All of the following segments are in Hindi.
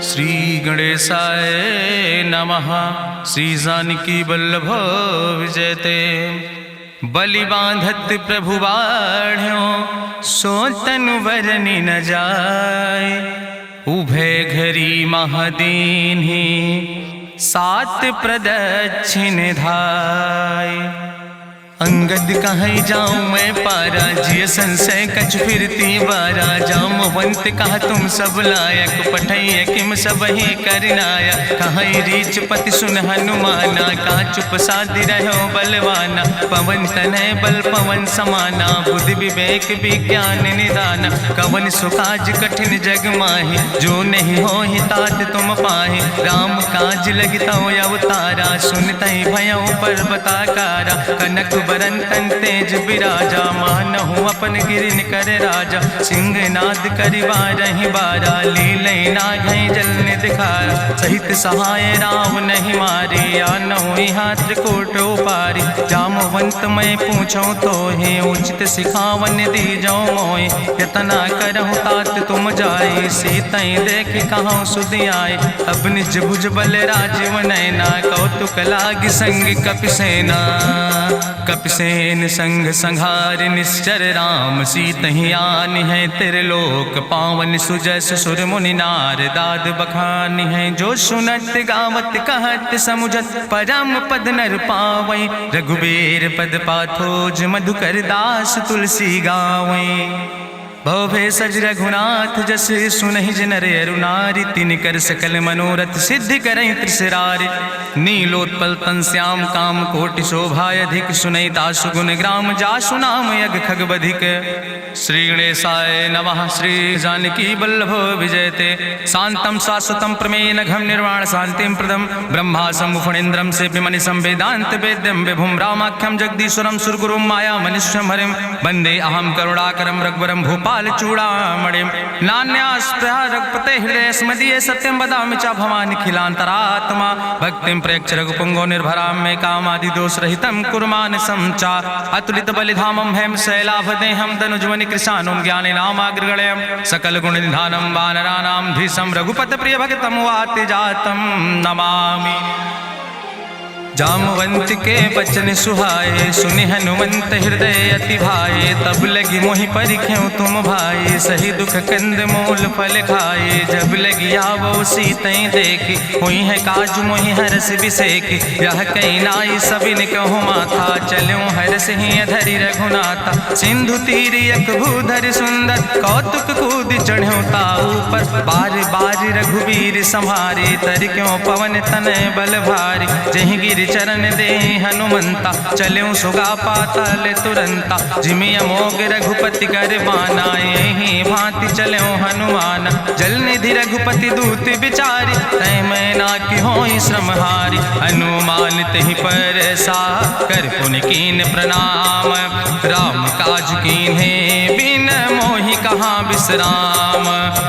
श्री गणेशाय नमः। श्री जानकी वल्लभ विजयते। बलि बांधत प्रभु बाढ़ो सो तनु बरनि न जाय। उभय घरी महादीन्हि सात प्रदक्षिण धाय। अंगद कहीं जाऊं मैं पारा जिय संशय कछ फिरती बारा। जामवंत कहा तुम सब लायक पठैय किम सब ही करनाया। कहीं रीच पति सुन हनुमाना कहा चुप साधि रहो बलवाना। पवन तनय बल पवन समाना बुद्धि विवेक विज्ञान निदाना। कवन सुकाज कठिन जग माहि जो नहीं हो ही तात तुम पाहि। राम काज लगता अवतारा सुनतहि भयो पर्वताकारा। कनक बरन तन तेज बिराजा मानहु अपन गिरिन कर राजा। सिंह नाद करिवा रही बारा लीलै नाघै जल दिखारा। सहित सहाय राम नहीं मारे आनहु हाथ कोट उपारी। जामवंत मैं पूछो तो हे उचित सिखावन दी जाओ मोय। यतना करहु तात तुम जाए सीतई देख कहूँ सुध आए। अब निज भुज बल राजीव नैना कौतुक लाग संग कपिसेना। कपिसेन संग संहार निश्चर राम सीतहि आनि है त्रिलोक पावन। सुजस सुर मुनि नार दाद बखानि है। जो सुनत गावत कहत समुझत परम पद नर पावै। रघुबीर पद पाथोज मधुकर दास तुलसी गावै। भवे सज रघुनाथ जस सुनहि जिनर अरुनारि। तिनकर सकल मनोरथ सिद्धि करहि त्रिसरारि। नीलोत्पल तन श्याम काम कोटि शोभाय अधिक। सुनहि तासु गुण ग्राम जासु नाम यज्ञ खग बधिक। श्री गणेशाय नमः। श्री जानकी वल्लभ विजयते। शांतम शाश्वतम प्रमेय नघम निर्वाण शांतिम प्रदम। ब्रह्मा शंभु फणीन्द्रम से विमनि संवेदांत वेद्यम विभुम रामाख्यम जगदीश्वरम सुरगुरुम माया मनुष्यम हरिम। वंदे अहम करुणाकरम रघुवरम भूपाल चूड़ामणिम। नान्यास्पृहा रघुपते हृदय स्मदीये सत्यम वदामि च भवानि खिलांतरात्मा। भक्तिम प्रयच्छ रघुपुंगो निर्भराम मे कामादि दोष रहितम कुर्मान् समचा। अतुलित बलिधामम हेम शैलाभदेहम दनुजवनि कृशानुम ज्ञाने नामाग्रगण्यम। सकल गुण निधानम वानराणाम धीशम रघुपत प्रिय भक्तम वाति जातम नमामि। जामवंत के बचन सुहाए सुनि हनुमंत हृदय अति भाए। तब लगी मोहि परिख्यों तुम भाई सही दुख कंद मूल फल खाए। जब लगी आवो सीतई देखी हुई है काज मोहि हरस बिसेखी। यह कई नाई सबिन कहु माथा चलूं हरस ही अधरि रघुनाथा। सिंधु तीर यक भूधर सुंदर कौतुक कूद चढ़्यो ताऊ पर। बार बार रघुबीर संहारे तर क्यों पवन तनय बल भारी। जहि गिर चरण दे हनुमंता चल्यों सुगा पाताल तुरंता। जिमि अमोघ रघुपति कर बाना यही भांति चल्यों हनुमान। जल निधि रघुपति दूत बिचारी तय मैं ना कि होई श्रमहारी। हनुमान तहि पर सा कर पुनि कीन प्रणाम। राम काज कीन्हे बिन मोहि कहाँ विश्राम।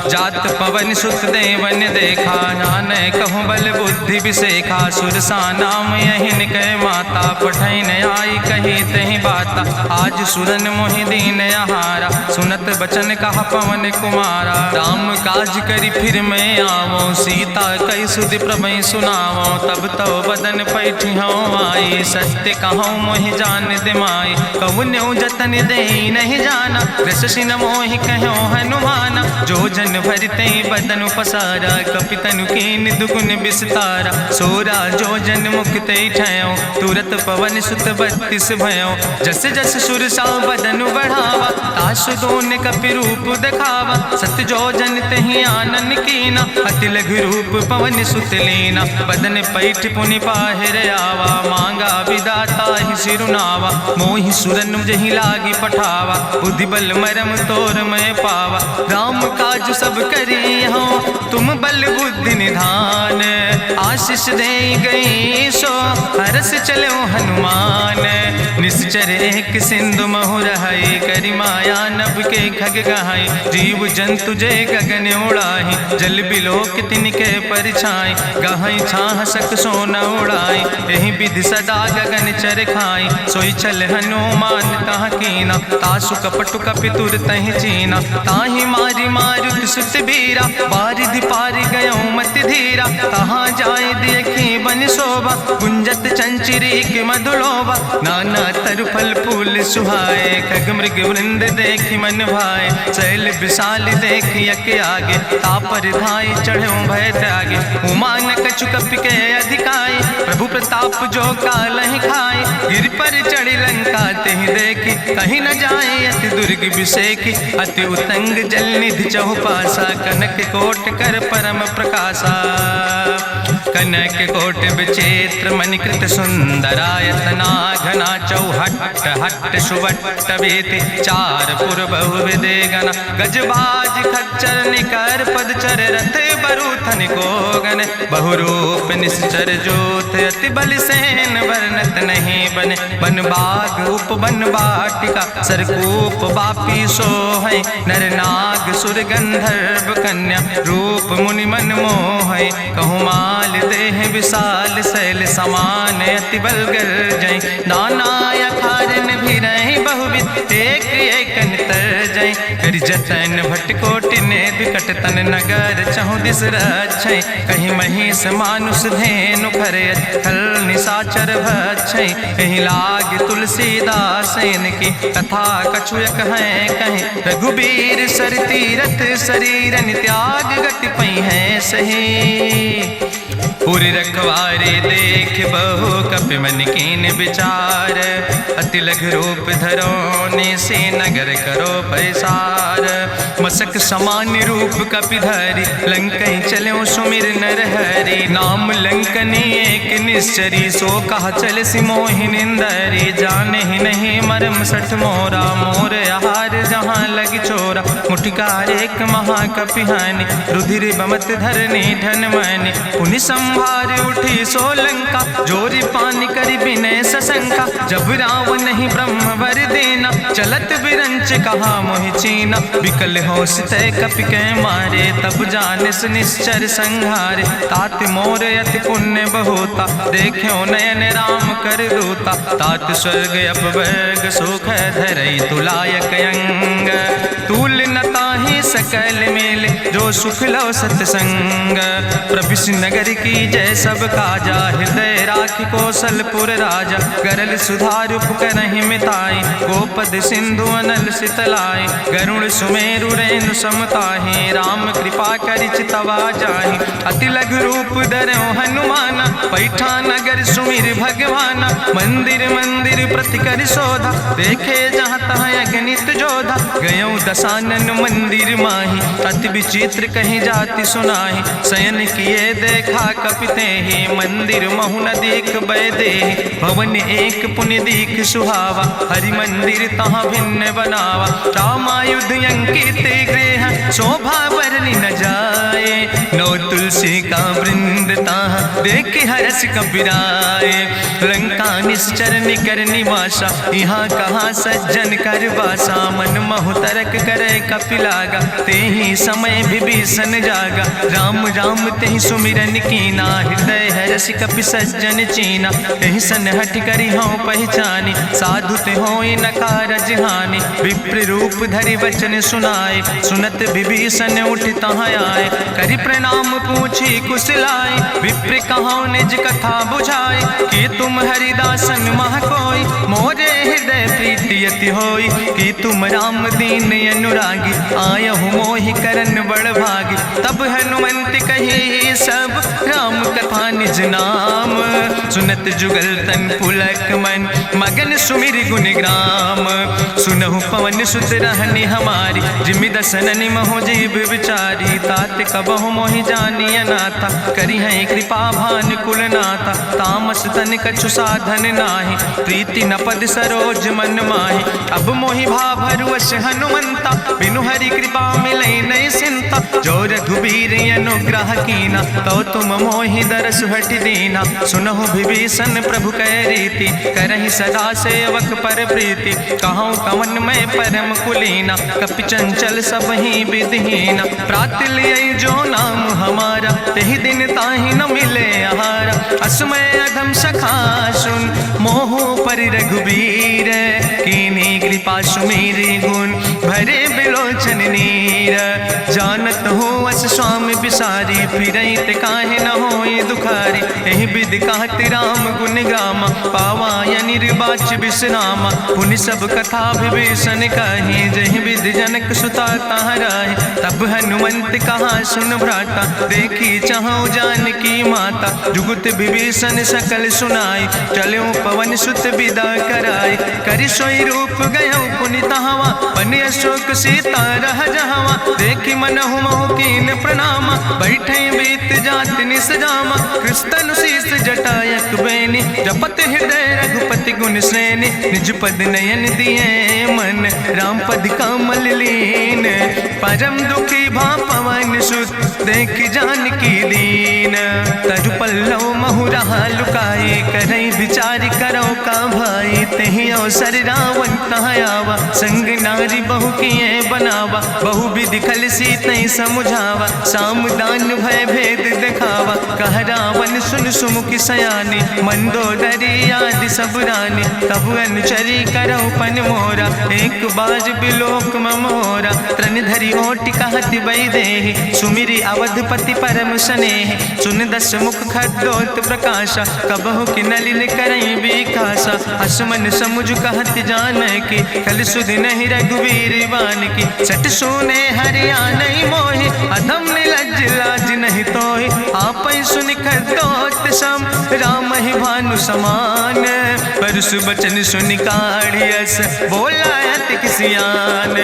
जात पवन सुत देवन देखा नानय कहूँ बल बुद्धि विसेखा। सुरसा नाम यहिन कह माता पठैन आई कही तहि बाता। आज सुरन मोहि दीन आहारा सुनत बचन कहा पवन कुमारा। राम काज करि फिर मैं आवो सीता कई सुधि प्रभै सुनावो। तब तो बदन पैठियो आई सत्य कहूँ मोहि जान दिमाई। कहुन्यो जतन दे नहीं जाना रससिन मोहि कहो हनुमाना। जो जन भरते बदन पसारा कपितनु कीन दुगुन विस्तारा। सोरा जो जन मुक्ते ठयो तुरत पवन सुत 32 भयो। जस जस सुरसा बदन बढ़ावा तासु दोन कपि रूप दिखावा। सत जो जन तहि आनन कीना अति लघु रूप पवन सुत लीना। बदन पैठ पुनि पाहिर आवा मांगा विदाता ही सिरुनावा। मोहि सुरन जहि लागी पठावा बुद्धि बल मरम तोर मैं पावा। राम काज सब करी हो तुम बल बुद्धि निधान। आशीष दे गई सो हरस चलो हनुमान। निश्चर एक सिंधु महु रहाई करि माया नभ के खग गहाई। जीव जंतु जे गगन उड़ाही जल बिलोक तिनके परछाई। गहाई छाह सक सोन उड़ाई यही विधि सदा गगन चर खाई। सोई चल हनुमान तहाँ कीना तासु कपटु कपि तुर तहि चीना। ताहि मारी मारुत सुत बीरा बारिधि पारि गयो मति धीरा, कहाँ जाए देखी बन शोभा, गुंजत चंचरी की मधुलोभा, नाना तरु फल फूल सुहाए, खग मृग वृंद देखी मन भाए, शैल विशाल देखी यके आगे, तापर धाय चढ़ो भय त्यागे, उमान कछु कपि के अधिकाई, प्रभु प्रताप जो कालहि खाए, गिर पर चढ़ी लंका तेहि देखी, कहीं न जाए अति दुर्ग विषेखी, अति उतंग जल निधि चहुपासा, कनक कोट कर परम प्रकाशा, कनक कोट विचित्र मणिकृत सुंदरायतना, घना चौहट्ट हट्ट सुवट्ट वेति, चार पुर बहु विदे गण, गजबाज खच्चर निकर पदचर, रथ बरूथन को गण, बहुरूप निश्चर जोत, अति बल सेन वर्णत नहीं बने, बन बाग उप बन बाटिका, सरकूप बापी सोहै, नर नाग सुर गंधर्व कन्या, रूप मुनि मन मोहै, कहूँ माल देह विशाल शैल समान, अति बल गर्जै, नाना अखारन भी रही बहुविध, एक एक तर जय, कर जतन भटकोटि ने विकट तन नगर, चहु दिस रक्षै, कहीं महिष मानुष धेनु खरे, खल निशाचर भक्षै, कहीं लाग तुलसीदास इनकी, कथा कछुयक है कहीं, रघुबीर सर तीरथ शरीरन त्याग गति पई है सही, पूरी रखवारे देख बहु कपि मन कीन विचार, अति लघु रूप धरोने से नगर करो पैसार, मसक समान रूप कपि धरि, लंकई चलो सुमिर नर हरि, नाम लंकनी एक निश्चरी, सो कहा चल सिमोहि निंदरी, जाने ही नहीं मरम सठ मोरा, मोर आहार जहाँ लग चोरा, मुठिकार एक महाकपिहानि, रुधिर बमत धरनी धन मनि, पुनि संभार उठी सोलंका, जोरी पानी करी विनय सशंका, जब रावण नहीं ब्रह्म वर देना, चलत बिरंच कहा मोहि चीना, विकल होश तय कपि के मारे, तब जानिस निश्चर संहारे, तात मोर अति पुण्य बहुता, देख्यो नयन राम कर दूता, तात स्वर्ग अपवर्ग सुख धरई तुलायक अंग, तूल न ताहि सकल मेल, जो सुख लो सत्संग, प्रभिस नगर की जय सब काजा, हृदय राखि कौशलपुर राजा, गरल सुधार उपकरहि मिताई, गोपद सिंधु अनल सितलाई, गरुड़ सुमेरु रेणु समताहि, राम कृपा करि चितवा जाहि, अति लघु रूप धरौ हनुमाना, पैठा नगर सुमिर भगवाना, मंदिर मंदिर प्रति कर शोधा, देखे जहाँ तहाँ अगणित जोधा, गयौ दशानन मंदिर माही, अति विचित्र कहीं जाति सुनाही, शयन किए देखा कपिते ही, मंदिर महु न देख बैदे, भवन एक पुण्य दीख सुहावा, हरि मंदिर तहाँ भिन्न बनावा, रामायुध अंकित गृह, शोभा बरली न जाए, नौ तुलसी का वृंद तहाँ देख हरस कपिराए, लंका निश्चर निकर निवासा, यहाँ कहाँ सज्जन कर बासा, मन महु तरक करे कपिलागा, ते ही समय विभीषण जागा, राम राम तेहि सुमिरन कीना, हृदय हरस कपि सज्जन चीना, तेहि सन हठ करी हूँ पहचानी, साधु ते होई न कारज हानि, विप्र रूप धरि वचन सुनाए, सुनत विभीषण उठ तहाँ आए, करि प्रणाम पूछी कुशलाए, विप्र कहाँ निज कथा बुझाए, कि तुम हरिदासन मह कोई, मोरे हृदय प्रीति अति होई, कि तुम राम दीन अनुरागी, आयहु मोहि करन बड़ भागी, तब हनुमंत कही सब राम कथा निज नाम, सुनत जुगल तन पुलक मन, मगन सुमिर गुण ग्राम, सुनहु पवन सुत रहनी हमारी, जिमि दसननि महो जीव विचारी, तात कबहु मोहि जानी अनाथा, करी है कृपा भान कुल नाथा, तामस तन कछु साधन नाही, प्रीति न पद सरोज मन माही, अब मोहि भाभरुवश हनुमंता, बिनु हरि कृपा मिलै नहीं सिंता, जो रघुबीर अनुग्रह कीना, तो तुम मोहि दरस हट दीना, सुनहु विभीषण प्रभु कै रीति, करहि सदा सेवक पर प्रीति, कहूँ कवन मैं परम कुलीना, कपि चंचल सब ही विधिहीना, प्रात लिय जो नाम हमारा, तेहि दिन ताहि न मिले आहारा, असमय अधम सखा सुन, मोहु पर रघुबीर, कीन्ही कृपा सुमेरि गुण, भरे बिलोचन नीर, जानत हो अस स्वामी बिसारी, फिरई ते काहे न होई दुखारी। एहि विधि कहत राम गुण गामा, पावा निर्बाच विश्रामा। पुनि सब कथा विभीषण कही, जहि विधि जनक सुता कहाँ रहे। तब हनुमंत कहा सुन भ्राता, देखी चाहूँ जानकी माता। जुगुत विभीषण सकल सुनाई, चलो पवन सुत विदा कराई। करि सोई रूप गयो पुनि तहवा, बन अशोक सीता रह जहवा। देखी मनहु महु कीन प्रणामा, बैठे बीत जात निस जामा। कृष्ण शीस जटायक बेनी, जपत हृदय रघुपति गुण श्रेणी। निज पद नयन दिए मन, राम पद कमल लीन। परम दुखी भा पवन सुत, देख जानकी दीन। तरु पल्लव महु रहा लुकाई, करई विचार करो का भाई। तेहि अवसर रावण तहाँ आवा, संग नारी बहु किए बनावा। बहु विधि खल सीतै समुझावा, साम दान भय भेद दिखावा। कह रावण सुन सुमुखी सयानी, मंदोदरी आदि सब रानी। तब अनुचरी करो पन मोरा, एक बार बिलोक ममोरा। त्रन धरि ओटि कहत वैदेही, सुमिरी अवधपति परम स्नेह। सुन दस मुख खद्योत प्रकाशा, कबहु कि नलिन करई विकासा। असमन समुझ कहत जानकी, कल सुध नहीं रघुवीर बान की। सट सुने हरियाणई मोहि, अधम निलज्ज लाज नहीं तोहि। आपै सुनि खद्योत सम, राम ही भानु समान। परसु बचन सुनि काढ़ियस, बोला अति किसियान।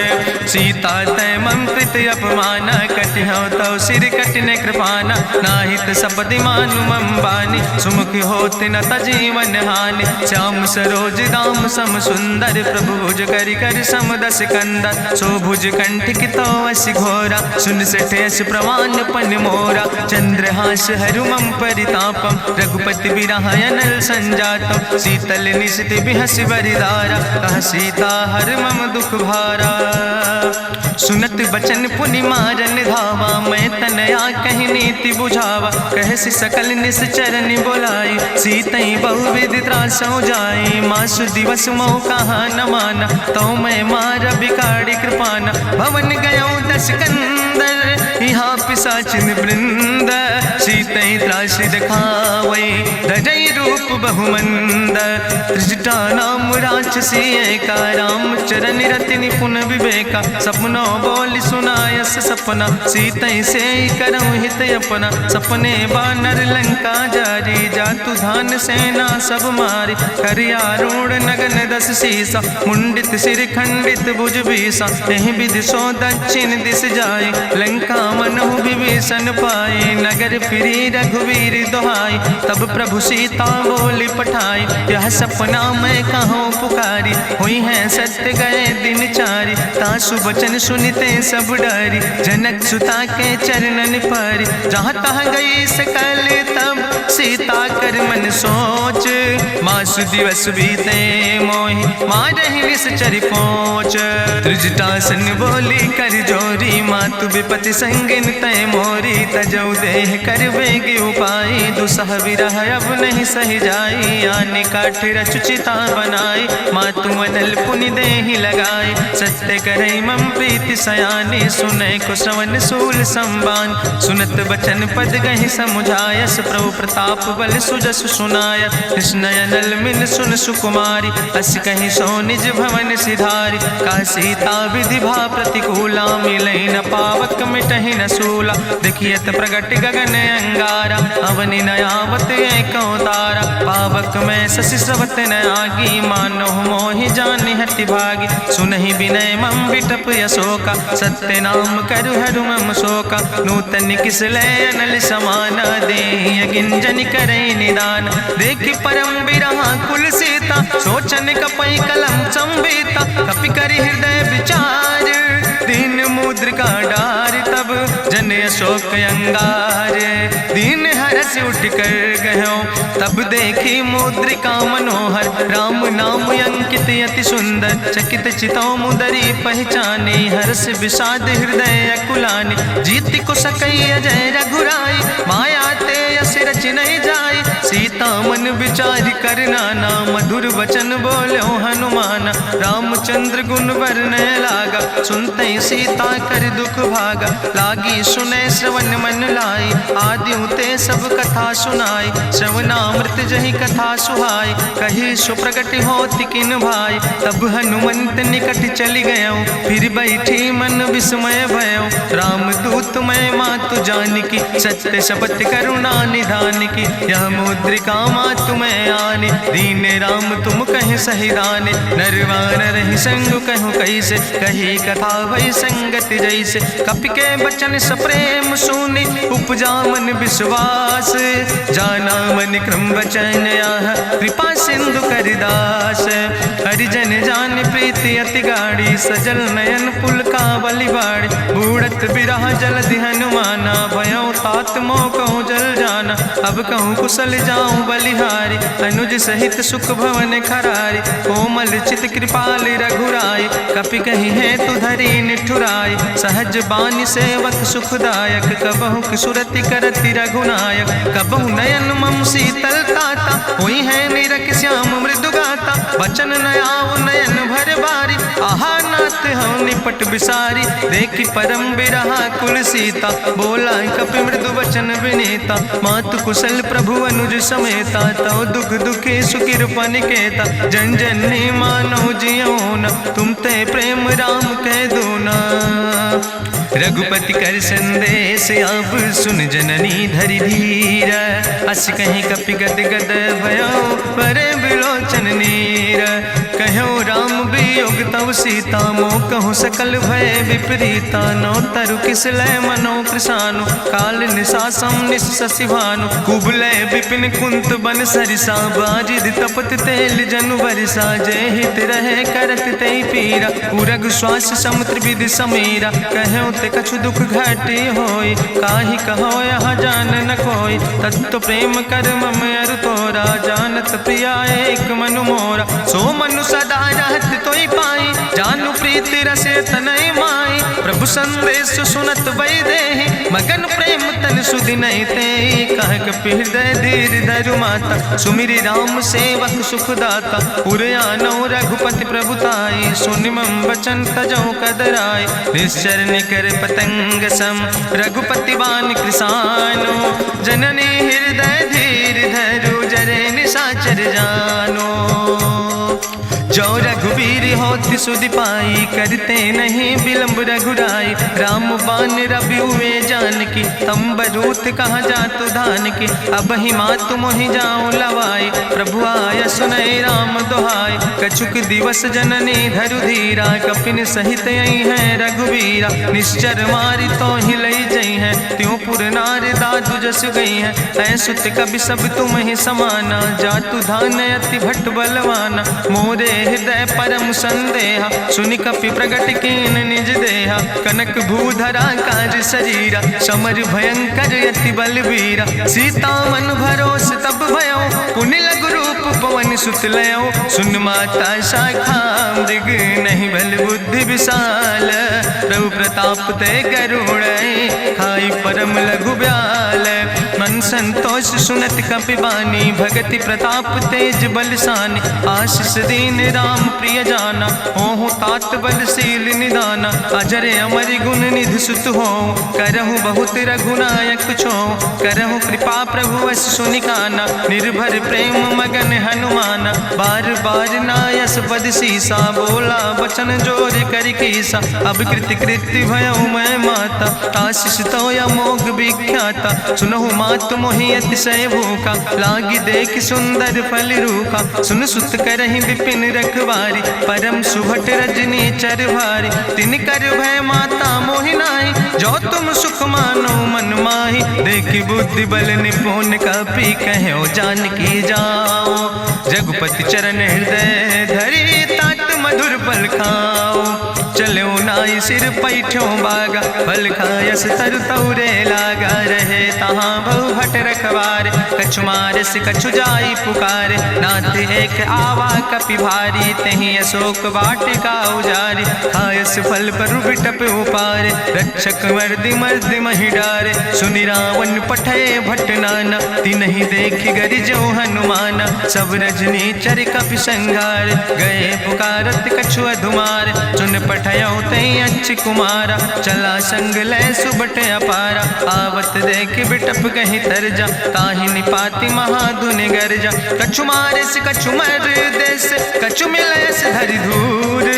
सीता तै मम कृत अपमाना, कटिहौ तौ सिर कटिन कृपाना। नाहित सपदि मानु मम बानी, सुमुख होत न तजीवन हानि। श्याम सरोज दाम सम सुंदर, प्रभु भुज करि कर सम दस कंदर। सो भुज कंठ कितो अस घोरा, सुन सठेस प्रमाण पन मोरा। चंद्रहास हरु मम परितापम, रघुपति बिरहायनल संजातम। शीतल निशित बिहस बरिदारा, कह सीता हर मम दुख भारा। सुनत बचन पुनि मारन धावा, मैं तनया कहि नीति बुझावा। कहसि सकल निश्चरन बोलाई, सीतई बहुविधि त्रासौ जाई। मासु दिवस मोह कहा न माना, तो मैं मार बिकाड़ी कृपाना। भवन गयो दस कंदर, यहाँ पिशाचिन वृंद। सीतई त्रास दिखावै, धजई रूप बहुमंद। त्रिजटा नाम राक्षसी एका, राम चरण रति निपुण विवेका। सपनो बोल सुनायस सपना, सीतई से करऊँ हित अपना। सपने बानर लंका जारी, जातु धान सेना सब मारी। करियारूढ़ नगन दस सीसा, मुंडित सिर खंडित भुज बीसा। एहि विधि सो दक्षिण दिस जाय, लंका मनहु विभीषण पाए। नगर फिरी रघुवीर दोहाई, तब प्रभु सीता बोली पठाई। यह सपना मैं कहूँ पुकारी, हुई है सत्य गए दिन चारी। तासु बचन सुनते सब डरी, जनक सुता के चरणन पर। जहाँ तहाँ गई सकल तब, सीता कर मन सोच। मासु दिवस बीते मोहि, मारहि निश्चर पहुँच। त्रिजटासन बोली कर जोरी, मातु विपति संगिन तय मोरी। तजौ देह कर बेगी उपाय, दुसह विरह अब नहीं सही जाई। आने काठ रचुचिता बनाई, मातु मनल पुनि देहि लगाई। सत्य करई मम प्रीति सयानी, सुनै को श्रवण सूल संबान। सुनत बचन पद गहि समुझायस, प्रभु प्रताप बल सुजस सुनाय। कृष्णयनल मिन सुन सुकुमारी, अस कहि सो निज भवन सिधारी। का सीता विधि भा प्रतिकूला, मिलई न पावक मिटहि न सूला। देखियत प्रगट गगन अंगारा, अवनि नयावत एको तारा। पावक में शशि स्रवत न आगी, मानो मोहि जानि हटि भागी। सुनहि विनय मम विटप यशोका, सत्य नाम करु हरु मम शोका। नूतन किस लय अनल समाना, देहि गिंजन करई निदान। देखि परम बिरहा कुल सीता, सोचन कपई कलम संवेता। कपि करि हृदय विचार, दीन मुद्रिका डार। तब जन अशोक अंगार, दीन हरस उठ कर गयो। तब देखी मुद्रिका मनोहर, राम नाम अंकित अति सुंदर। चकित चितौ मुदरी पहचानी, हर्ष विषाद हृदय अकुलानी। जीत को सकई अजय रघुराई, माया ते यस रच नहीं जाई। सीता मन विचार कर नाना, मधुर वचन बोलो हनुमाना। रामचंद्र गुण वर्णय लागा, सुनते सीता कर दुख भागा। लागी सुने श्रवण मन लाई, आदि उते सब कथा सुनाई, श्रवणामृत जहि कथा सुहाई, कही सो प्रगट होति किन भाई, तब हनुमंत निकट चली गयो, फिर बैठी मन विस्मय भयो, राम दूत मैं मातु जानकी, सत्य शपथ करुणा निधान की, यह मुद्रिका मातु मैं आने, दीन राम तुम कहे सही दाने, नरवान रही संग कहूँ कैसे, कही कथा भई संगति जैसे, कपि के बचन सप्रेम सुनी, उपजा मन विश्वास, जाना मन क्रम वचन आह, कृपा सिंधु करिदास, हरिजन जान प्रीति अति गाड़ी, सजल नयन पुलकावली बाड़ी, बूढ़त बिरह जलधि हनुमाना, भयो तात मोह कहूँ जल जाना, अब कहूँ कुशल जाऊँ बलिहारी, अनुज सहित सुख भवन खरारी, कोमल चित कृपाल रघुराई, कपि कही है तु धरी निठुराई, सहज बानी सेवक सुखदायक, कबहु किशुरति करति रघुनायक, कबहु नयन मम शीतल ताता, हुई है निरख श्याम मृदु गाता, बचन न आव नयन भर बारी, आहा नाथ हम निपट बिसारी, देखी परम बिरहा कुल सीता, बोला कपि मृदु वचन विनीता, मातु कुशल प्रभु अनुज समेता, तव दुख दुखी सुकृपा निकेता, जन जननी मानो जियो न, तुम ते प्रेम राम कह दो ना, रघुपति कर संदेश अब सुन जननी धरि धीर, अस कहीं कपि गद गद भयो परे बिलोचन नीर, कहो राम वियोग तव सीता, मोह कहूँ सकल भय विपरीता, नो तरु किस लय मनो कृशानु, काल निशासम निशि भानु, कुबलय विपिन कुंत बन सरिसा, बाजिद तपत तेल जनु बरिसा, जय हित रहे करत ते पीरा, उरग श्वास समुद्र विधि समीरा, कहो ते कछु दुख घटी होई, काहि कहो यहाँ जान न कोई, तत्व प्रेम कर मम अरु तोरा, जानत प्रिया एक मनु मोरा, सो मनु सदा रहत तोई पाई, जानु प्रीति रसे तनय माई, प्रभु संदेश सुनत वै देहि, मगन प्रेम तन सुधि नहीं ते, कह कपि हृदय धीर धरु माता, सुमिरि राम सेवक सुखदाता, उर आनो रघुपति प्रभुताई, सुनि मम वचन तजौ कदराई, निश्चर निकर पतंग सम, रघुपति बान कृसानो, जननी हृदय धीर धरु जरे निशाचर जानो, जो रघुवीर होति सुधि पाई, करते नहीं विलंब रघुराई, राम बान रवि हुए जानकी, तंबरूथ कहाँ जातु धान की, अब ही मातु मोहि जाऊँ लवाई, प्रभु आय सुनय राम दुहाई, कछुक दिवस जननी धरु धीरा, कपिन सहित यही है रघुवीरा, निश्चर मारी तो ही लई जई है, त्यों पुर नार दादु जस गई है, ऐसुत कभी सब तुम ही समाना, जातु धान अति भट्ट बलवाना, मोरे हृदय परम संदेहा, सुनि कपि प्रगट कीन निज देहा, कनक भूधरा काज शरीरा, समर भयंकर यति बलवीरा, सीता मन भरोस तब भयो, पुनि लघु रूप पवन सुत लयो, सुन माता शाखा मृग नहीं बल बुद्धि विशाल, प्रभु प्रताप ते गरुड़ खाई परम लघु ब्याल, मन संतोष सुनत कपि बानी, भगति प्रताप तेज बलसानी, आशीष दीन राम प्रिय जाना, ओहु तात बलशील निदाना, अजर अमर गुण निधि सुत हो, करहु बहुत रघुनायक छो, करहु कृपा प्रभु अस सुनिकाना, निर्भर प्रेम मगन हनुमाना, बार बार नायस पद सीसा, बोला बचन जोर कर कीसा, अब कृति कृति भयो मैं माता, आशीष तो अमोघ विख्याता, सुनहु मातु मोहि अतिशय भूखा, लागी देख सुंदर फल रूखा, सुन सुत करहि विपिन रखवारी, परम सुभट रजनी चर भारी, तिन कर भय माता मोहि नाहि, जो तुम सुख मानो मन माहि, देखि बुद्धि बल निपुण कपि कहो जानकी जाओ, रघुपति चरण हृदय धरि तात मधुर फल खाओ, चलो नाई सिर पैठो बागा, फल खायस तरु तौरे लागा, रहे तहाँ बहु भट रखवारे। कछु मारस कछु जाई पुकारे, नाथ एक आवा कपि भारी। तहीं अशोक वाटिका उजारी, खायस फल पर बिटप उपारे। रक्षक मर्दि मर्दि महि डारे, सुनि रावण पठय भट नाना। तिन्हि देखि गरिजौ हनुमाना, सब रजनी चर कपि संघार। गए पुकारत कछु अधुमार, सुन पठयौ तई अच्छ कुमारा। चला संग लै सुबट अपारा, आवत देख बिटप कहीं तरजा। ताहि निपाति महाधुनि गर्जा, कछु मारिस कछु मर देस। कछु मिलयस धरि धूर,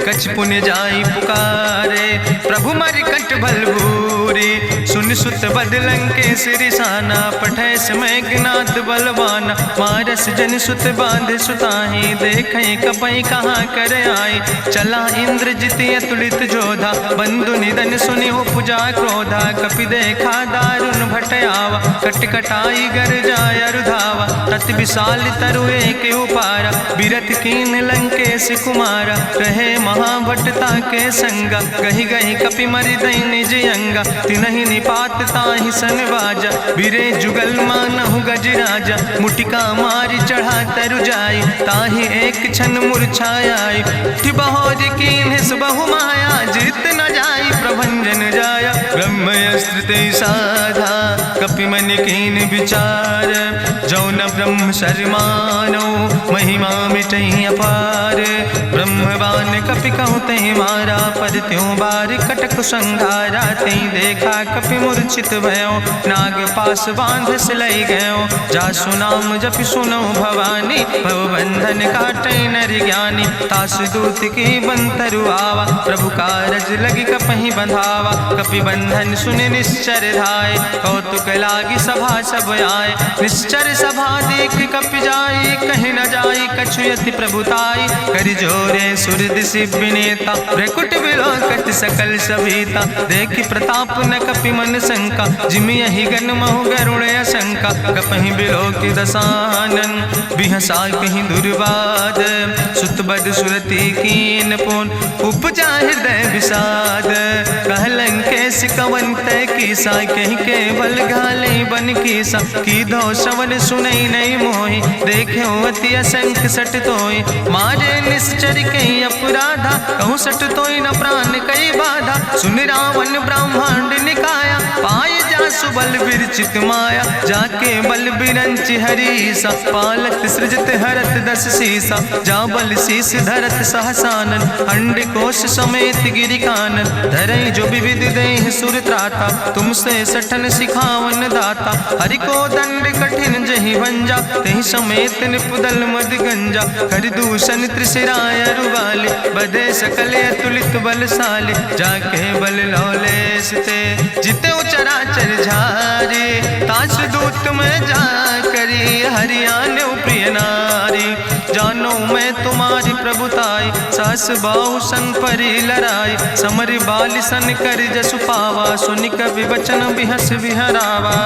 कछ पुण्य जाई पुकारे। प्रभु मरि कंठ बल भूरी, सुन सुत बद लंकेश रिसाना। पठय समय ज्ञात बलवाना, मारस जन सुत बांध सुताहि। देखें कपई कहाँ कर आए, चला इंद्रजित अतुलित जोधा। बंधु निधन सुनि उपजा क्रोधा, कपि देखा दारुण भट आवा। कट कटाई गर जाय रुधावा, तत विशाल तरु एक उपारा। बिरथ कीन लंकेश कुमारा, रहे महाभटता के संगा। गहि गहि कपि मरि दई निज अंगा, तिन्हि निपात ताहि सन बाजा। बिरे जुगल मानहु गजराजा, मुटिका मारि चढ़ा तरु जाई। ताहि एक क्षण मूर्छाई, उठि बहोर कीन्हिस बहु माया। जीत न जाई प्रभंजन जाया, ब्रह्मस्त्र ते साधा। कपि मन कीन विचार, जो न ब्रह्म शर्मानो। महिमा मिटई अपार, ब्रह्मवान कपि कहु तहि मारा। पर त्यों बार कटक संघारा, तई देखा कपि मूर्छित भयो। नाग पास बांध सिलई गयो, जासु नाम जपि सुनो भवानी। भव बंधन काटई नर ज्ञानी, तासु दूत की बंतरु आवा। प्रभु कारज लगी कपहि बंधावा, कपि बंधन सुनि निश्चर धाय। कौतुक लागी सभा सब आए, निश्चर सभा देख कपि जाई। कहीं न जाई कछु यति प्रभुताई, कर जोरे सुर दिसि विनेता। भ्रकुट विलोकत सकल सभीता, देखि प्रताप न कपि मन शंका। जिमि यहि गन महु गरुण शंका, कपहि बिलोकि दसानन। बिहसा कहीं दुर्वाद, सुत बद सुरति कीन पुन। उपजा हृदय विषाद, कह लंकेश कवन तय कीसा। कहीं केवल घाले बन कीसा, की दो श्रवण सुनई नहीं मोहि। देख्यो अति असंख सट तोय, मारे निश्चर कहीं अपराधा। कहूँ सट तोय न प्राण कई बाधा, सुन रावण ब्रह्मांड निकाया। पाय जासु बल विरचित माया, जाके बल बिरंचि हरीसा। पालत सृजत हरत दस सीसा, जा बल शीस धरत सहसानन। अंड कोश समेत गिरि कानन, धरई जो विविध देह सुर त्राता। तुमसे सठन सिखावन दाता, हरि को दंड कठिन जहि भंजा। तहि समेत निपुदल मद गंजा, कर दूषण त्रिशिराय रुवाले। बधे सकल अतुलित बलशाले, जाके बल लौलेस ते। जिते चराचर झारे, तास दूत में जा करी। हरियाणा प्रिय नारी, जानो मैं तुम्हारी प्रभुताई। सास बाहु सन परी लड़ाई, समर बाल सन कर जसु पावा। सुनि कवि वचन बिहस विहरावा,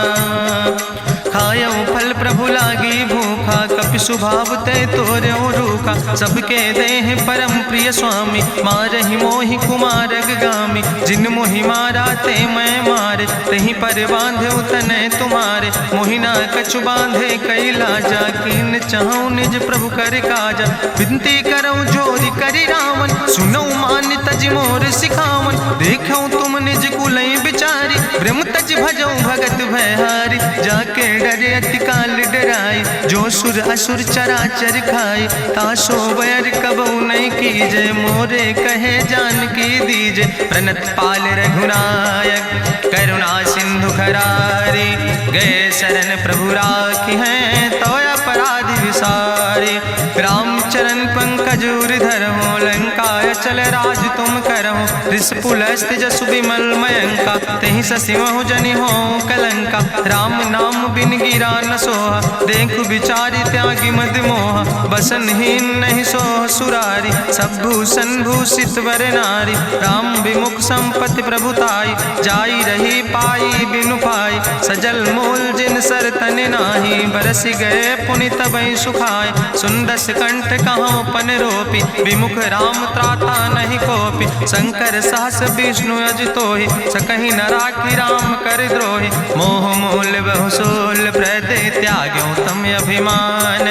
खायो फल प्रभु लागी भूखा। कपि स्वभाव ते तोर्यो रूखा, सबके देह परम प्रिय स्वामी। मारहि मोहि कुमार गामी, जिन मोहि मारा ते मैं मारे। तहीं पर बांधे तने तुम्हारे, मोहिना कछु बांधे कई लाजा। कीन चाहूं निज प्रभु कर काजा, विनती करऊं जोरी करी रावण। सुनऊ मान तज मोर सिखावन, देखऊं तुम निज कुलई बिचारी। ब्रह्म तज भजऊं भगत भयहारी, जाके डरे अति काल डराई। जो सुर असुर चराचर खाई, तासो बैर कबऊ नहीं कीजे। मोरे कहे जान की दीजे, प्रणत पाल रघुनायक करुणा सिंधु खरारी। गए शरण प्रभु राखी हैं, तो अपराध विसारी। रामचरण पंकज उर धरहु, लंकाय चल राज तुम करहु। रिसपुलस्त जसु विमल मयंका, तेहि ससिमहु जनि हो कलंका। राम नाम बिन गिरा न सोहा, देखु बिचारी त्यागी मद मोहा। बसनहीन नहीं सोह सुरारी, सब भूषण भूषित वर नारी। राम विमुख संपत्ति प्रभुताई, जाई रही पाई बिनु पाई। सजल मूल जिन सर तन नाही, बरस गए पुनि तबहि सुखाए। सुंदस कंठ कहाँ पन रोपी, विमुख राम त्राता नहीं कोपी। शंकर सहस विष्णु अजितोहि, सकहि न राखी राम कर द्रोहि। मोह मूल बहुसूल प्रदे त्याग्यो तम अभिमान।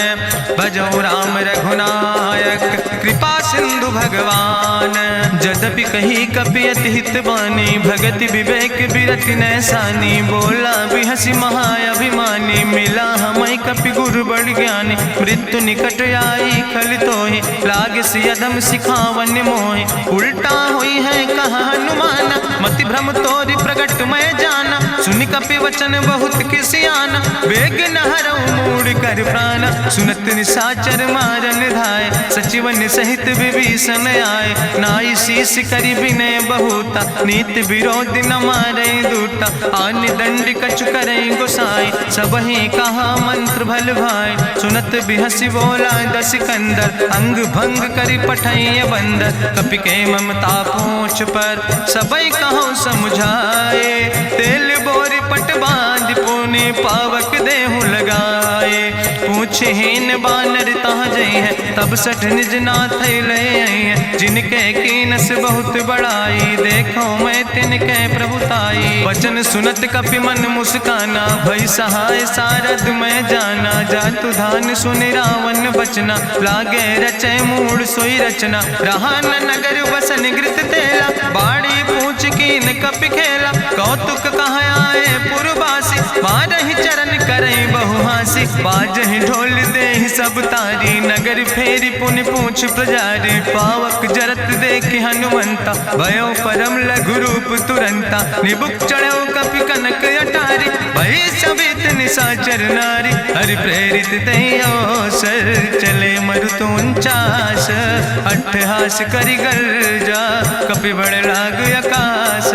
भजो राम रघुनायक कृपा सिंधु भगवान। यद्यपि कही कपि अति हित बानी, भगति विवेक बिरति नैसानी। बोला बिहसि महाअभिमानी, मिला हमै कपि गुरु बड़ ज्ञानी। मृत्यु निकट आई खल तोहि, लागे सियदम सिखावन मोहि। उल्टा हुई है कहा हनुमाना, मति भ्रम तोरि प्रगट मैं जाना। सुनि कपि वचन बहुत किसियाना, बेग न हरऊ मूढ़ कर प्राण। सुनत निशाचर मारन धाय, सचिवन सहित विभीषण आए। नाई शीस करि विनय बहुता, नीति विरोध न मारे दूता। आन दंड कछु करे गोसाई, सबहि कहा मंत्र भल भाई। सुनत बिहसि बोला दस कंदर, अंग भंग करि पठैय बंदर। कपि के ममता पूछ पर, सबई कहो समुझाए। तेल बोरी पट बांध पुनि पावक देहु लगाए। पूछहीन बानर तहाँ जई है, तब सठ निज नाथ ले आई है। जिनके कीनस बहुत बड़ाई, देखो मैं तिनके प्रभुताई। वचन सुनत कपि मन मुस्काना, भई सहाय सारद मैं जाना। जातु धान सुनि रावण बचना, लागे रचे मूढ़ सोई रचना। रहा न नगर बसन घृत तेला, बाड़ी पूछ कीन कपि खेला। कौतुक कहाँ आए पुरवासी, मारहि चरण करई बहु हासी। बाजहि ढोल देहि सब तारी, नगर फेरी पुनि पूछ प्रजारी। पावक जरत देखि हनुमंता, भयो परम लघु रूप तुरंता। निबुक चढ़ो कपि कनक अटारी, भई सबित निशाचर नारी। हरि प्रेरित दहि अवसर, चले मरुत 49। अट्ठहास करि गर्जा, कपि बड़ लाग आकाश।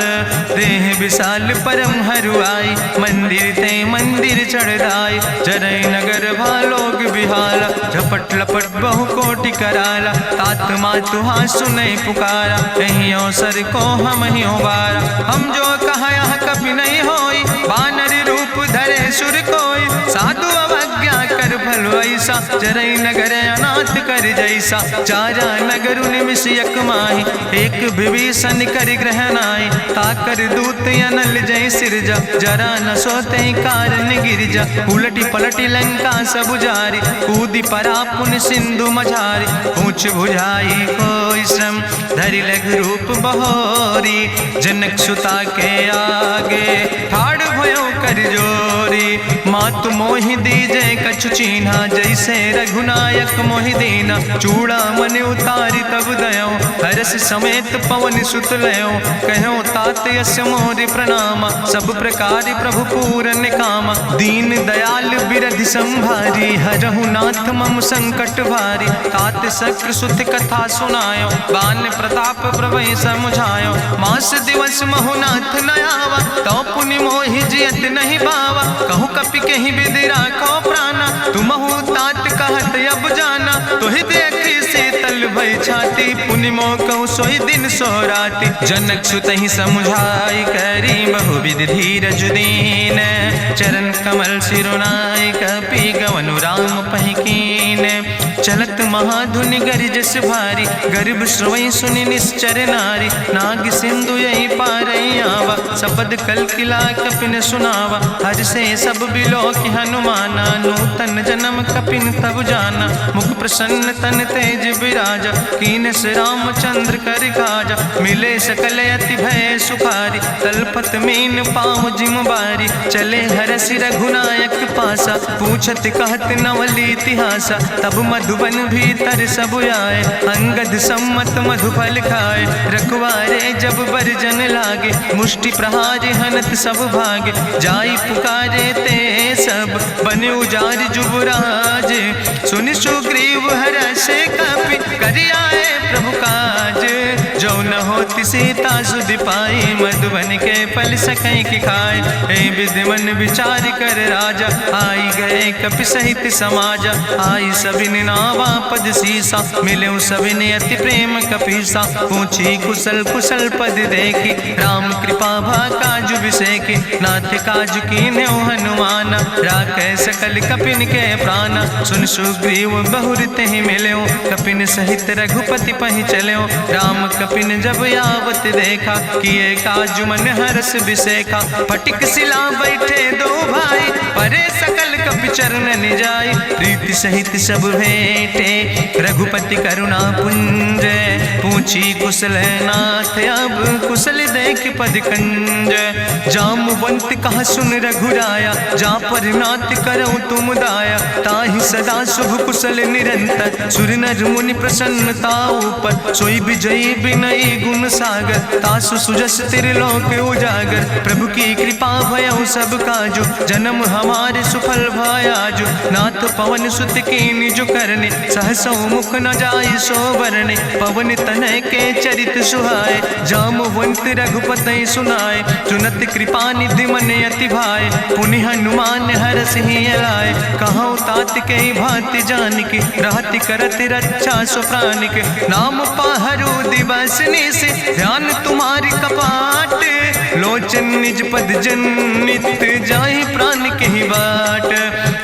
देह विशाल परम हरुआई, मंदिर ते मंदिर चढ़ाई। जरई नगर भालोग बिहाला, झपट लपट बहु कोटि कराला। तात मातु हाँ सुनै पुकारा, यही अवसर को हम ही उबारा। हम जो कहा यहाँ कभी नहीं होई, बानर रूप धरे सुर कोई। साधु अवज्ञा कर भल ऐसा, जरई नगर अनाथ कर जैसा। चारा नगर निमिष यक माही, एक विभीषण कर ग्रह नाई। ताकर दूत अनल जय सिरजा, जरा न सोते कारण गिरजा। उलटी पलटी लंका सब जारी, कूदी परा पुन सिंधु मझारी। पूछ बुझाई कोई श्रम, धरि लघु रूप बहोरी। जनक सुता के आगे, ठाड़ भयो कर जोरी। मातु मोहि दीजे कछु चीन्हा, जैसे रघुनायक मोहि दीना। चूड़ा मन उतारी तब दयो, हरस समेत पवन सुत लयो। कहो तात यस मोरि प्रणामा, सब प्रकार प्रभु पूरन कामा। दीन दयाल बिरधि संभारी, हरहु नाथ मम संकट भारी। तात शक्र सुत कथा सुनायो, बान प्रताप प्रभु समुझायो। मास दिवस महु नाथ न आवा, तो पुनि मोहि जियत नहीं बावा। कहु कपि कहीं विधि राखो प्राणा, तुमहु तात कहत अब जाना। तुहि देखी शीतल भई छाती, पुनि मोह कहु सोई दिन सो राति। जनक सुतहि समुझाई, करी बहुविधि धीरज दीन। चरण कमल सिरुनाई, कपि गवनु राम पहि कीन। चलत महाधुनि गरिजस भारी, गर्भ श्रवई सुनि निश्चर नारी। नाग सिंधु यही पारई आवा, सबद कल किला कपिन सुनावा। हर से सब बिलो कि हनुमाना, नूतन जन्म कपिन तब जाना। मुख प्रसन्न तन तेज विराजा, कीनस रामचंद्र कर काजा। मिले सकल अति भय सुखारी, तलपत मीन पाँव जिम बारी। चले हरसि रघुनायक पासा, पूछत कहत नवल इतिहासा। तब मधुबन भीतर सब आए, अंगद सम्मत मधुफल खाए। रखवारे जब बरजन लागे, मुष्टि प्रहारे हनत सब भागे। जाई पुकारे ते सब, बने उजार जुबराज। सुनि सुग्रीव हर्षे कपि, करि आए प्रभु काज। जो न होति सीता सुध पाई, मधुबन के फल सकैं की खाए। हे विधि मन विचार कर राजा, आई गए कपि सहित समाजा। आई सबिन नावा पद सीसा, मिले सबिन अति प्रेम कपीसा। पूछी कुशल कुशल पद देखी, राम कृपा भा काजु विसेखी। नाथ काजु कीन्हे हनुमान, राखे सकल कपिन के प्राण। सुन सुग्रीव बहुर तेहि मिल्यो, कपिन सहित रघुपति पहि चल्यो। राम कपिन जब आवत देखा, किए काजु मन हरस विसेखा। फटिक सिला बैठे दो भाई, परे सकल कपि चरण जाय। प्रीति सहित सब भेंटे, रघुपति करुणा पुंज। पूछी कुशल नाथ, अब कुशल देख पद कंज। जामवंत कहा सुन रघुराया, जा पर नाथ करऊं तुम दाया। ताहि सदा शुभ कुशल निरंतर, सुर नर मुनि प्रसन्नता ऊपर। सोई विजयी विनयी गुण सागर, तासु सुजस त्रिलोक उजागर। प्रभु की कृपा भयउ सब काजु, जन्म हमारे सुफल भयाजु। नाथ पवन सुत कीन्हि जो करने, सहसौ मुख न जाय सो बरने। पवन तनय के चरित सुहाए, जामवंत रघुपति सुनाए। चुनत कृपा निधि मन अति भाए, पुनि हनुमान हरषि लाए। कहौं तात के भांति जानकी, रहति करत रक्षा सो प्राणिक। नाम पाहरु दिवस निश, ध्यान तुम्हारी कपाट। लोचन निज पद जनित, जाहि प्राण के ही बाट।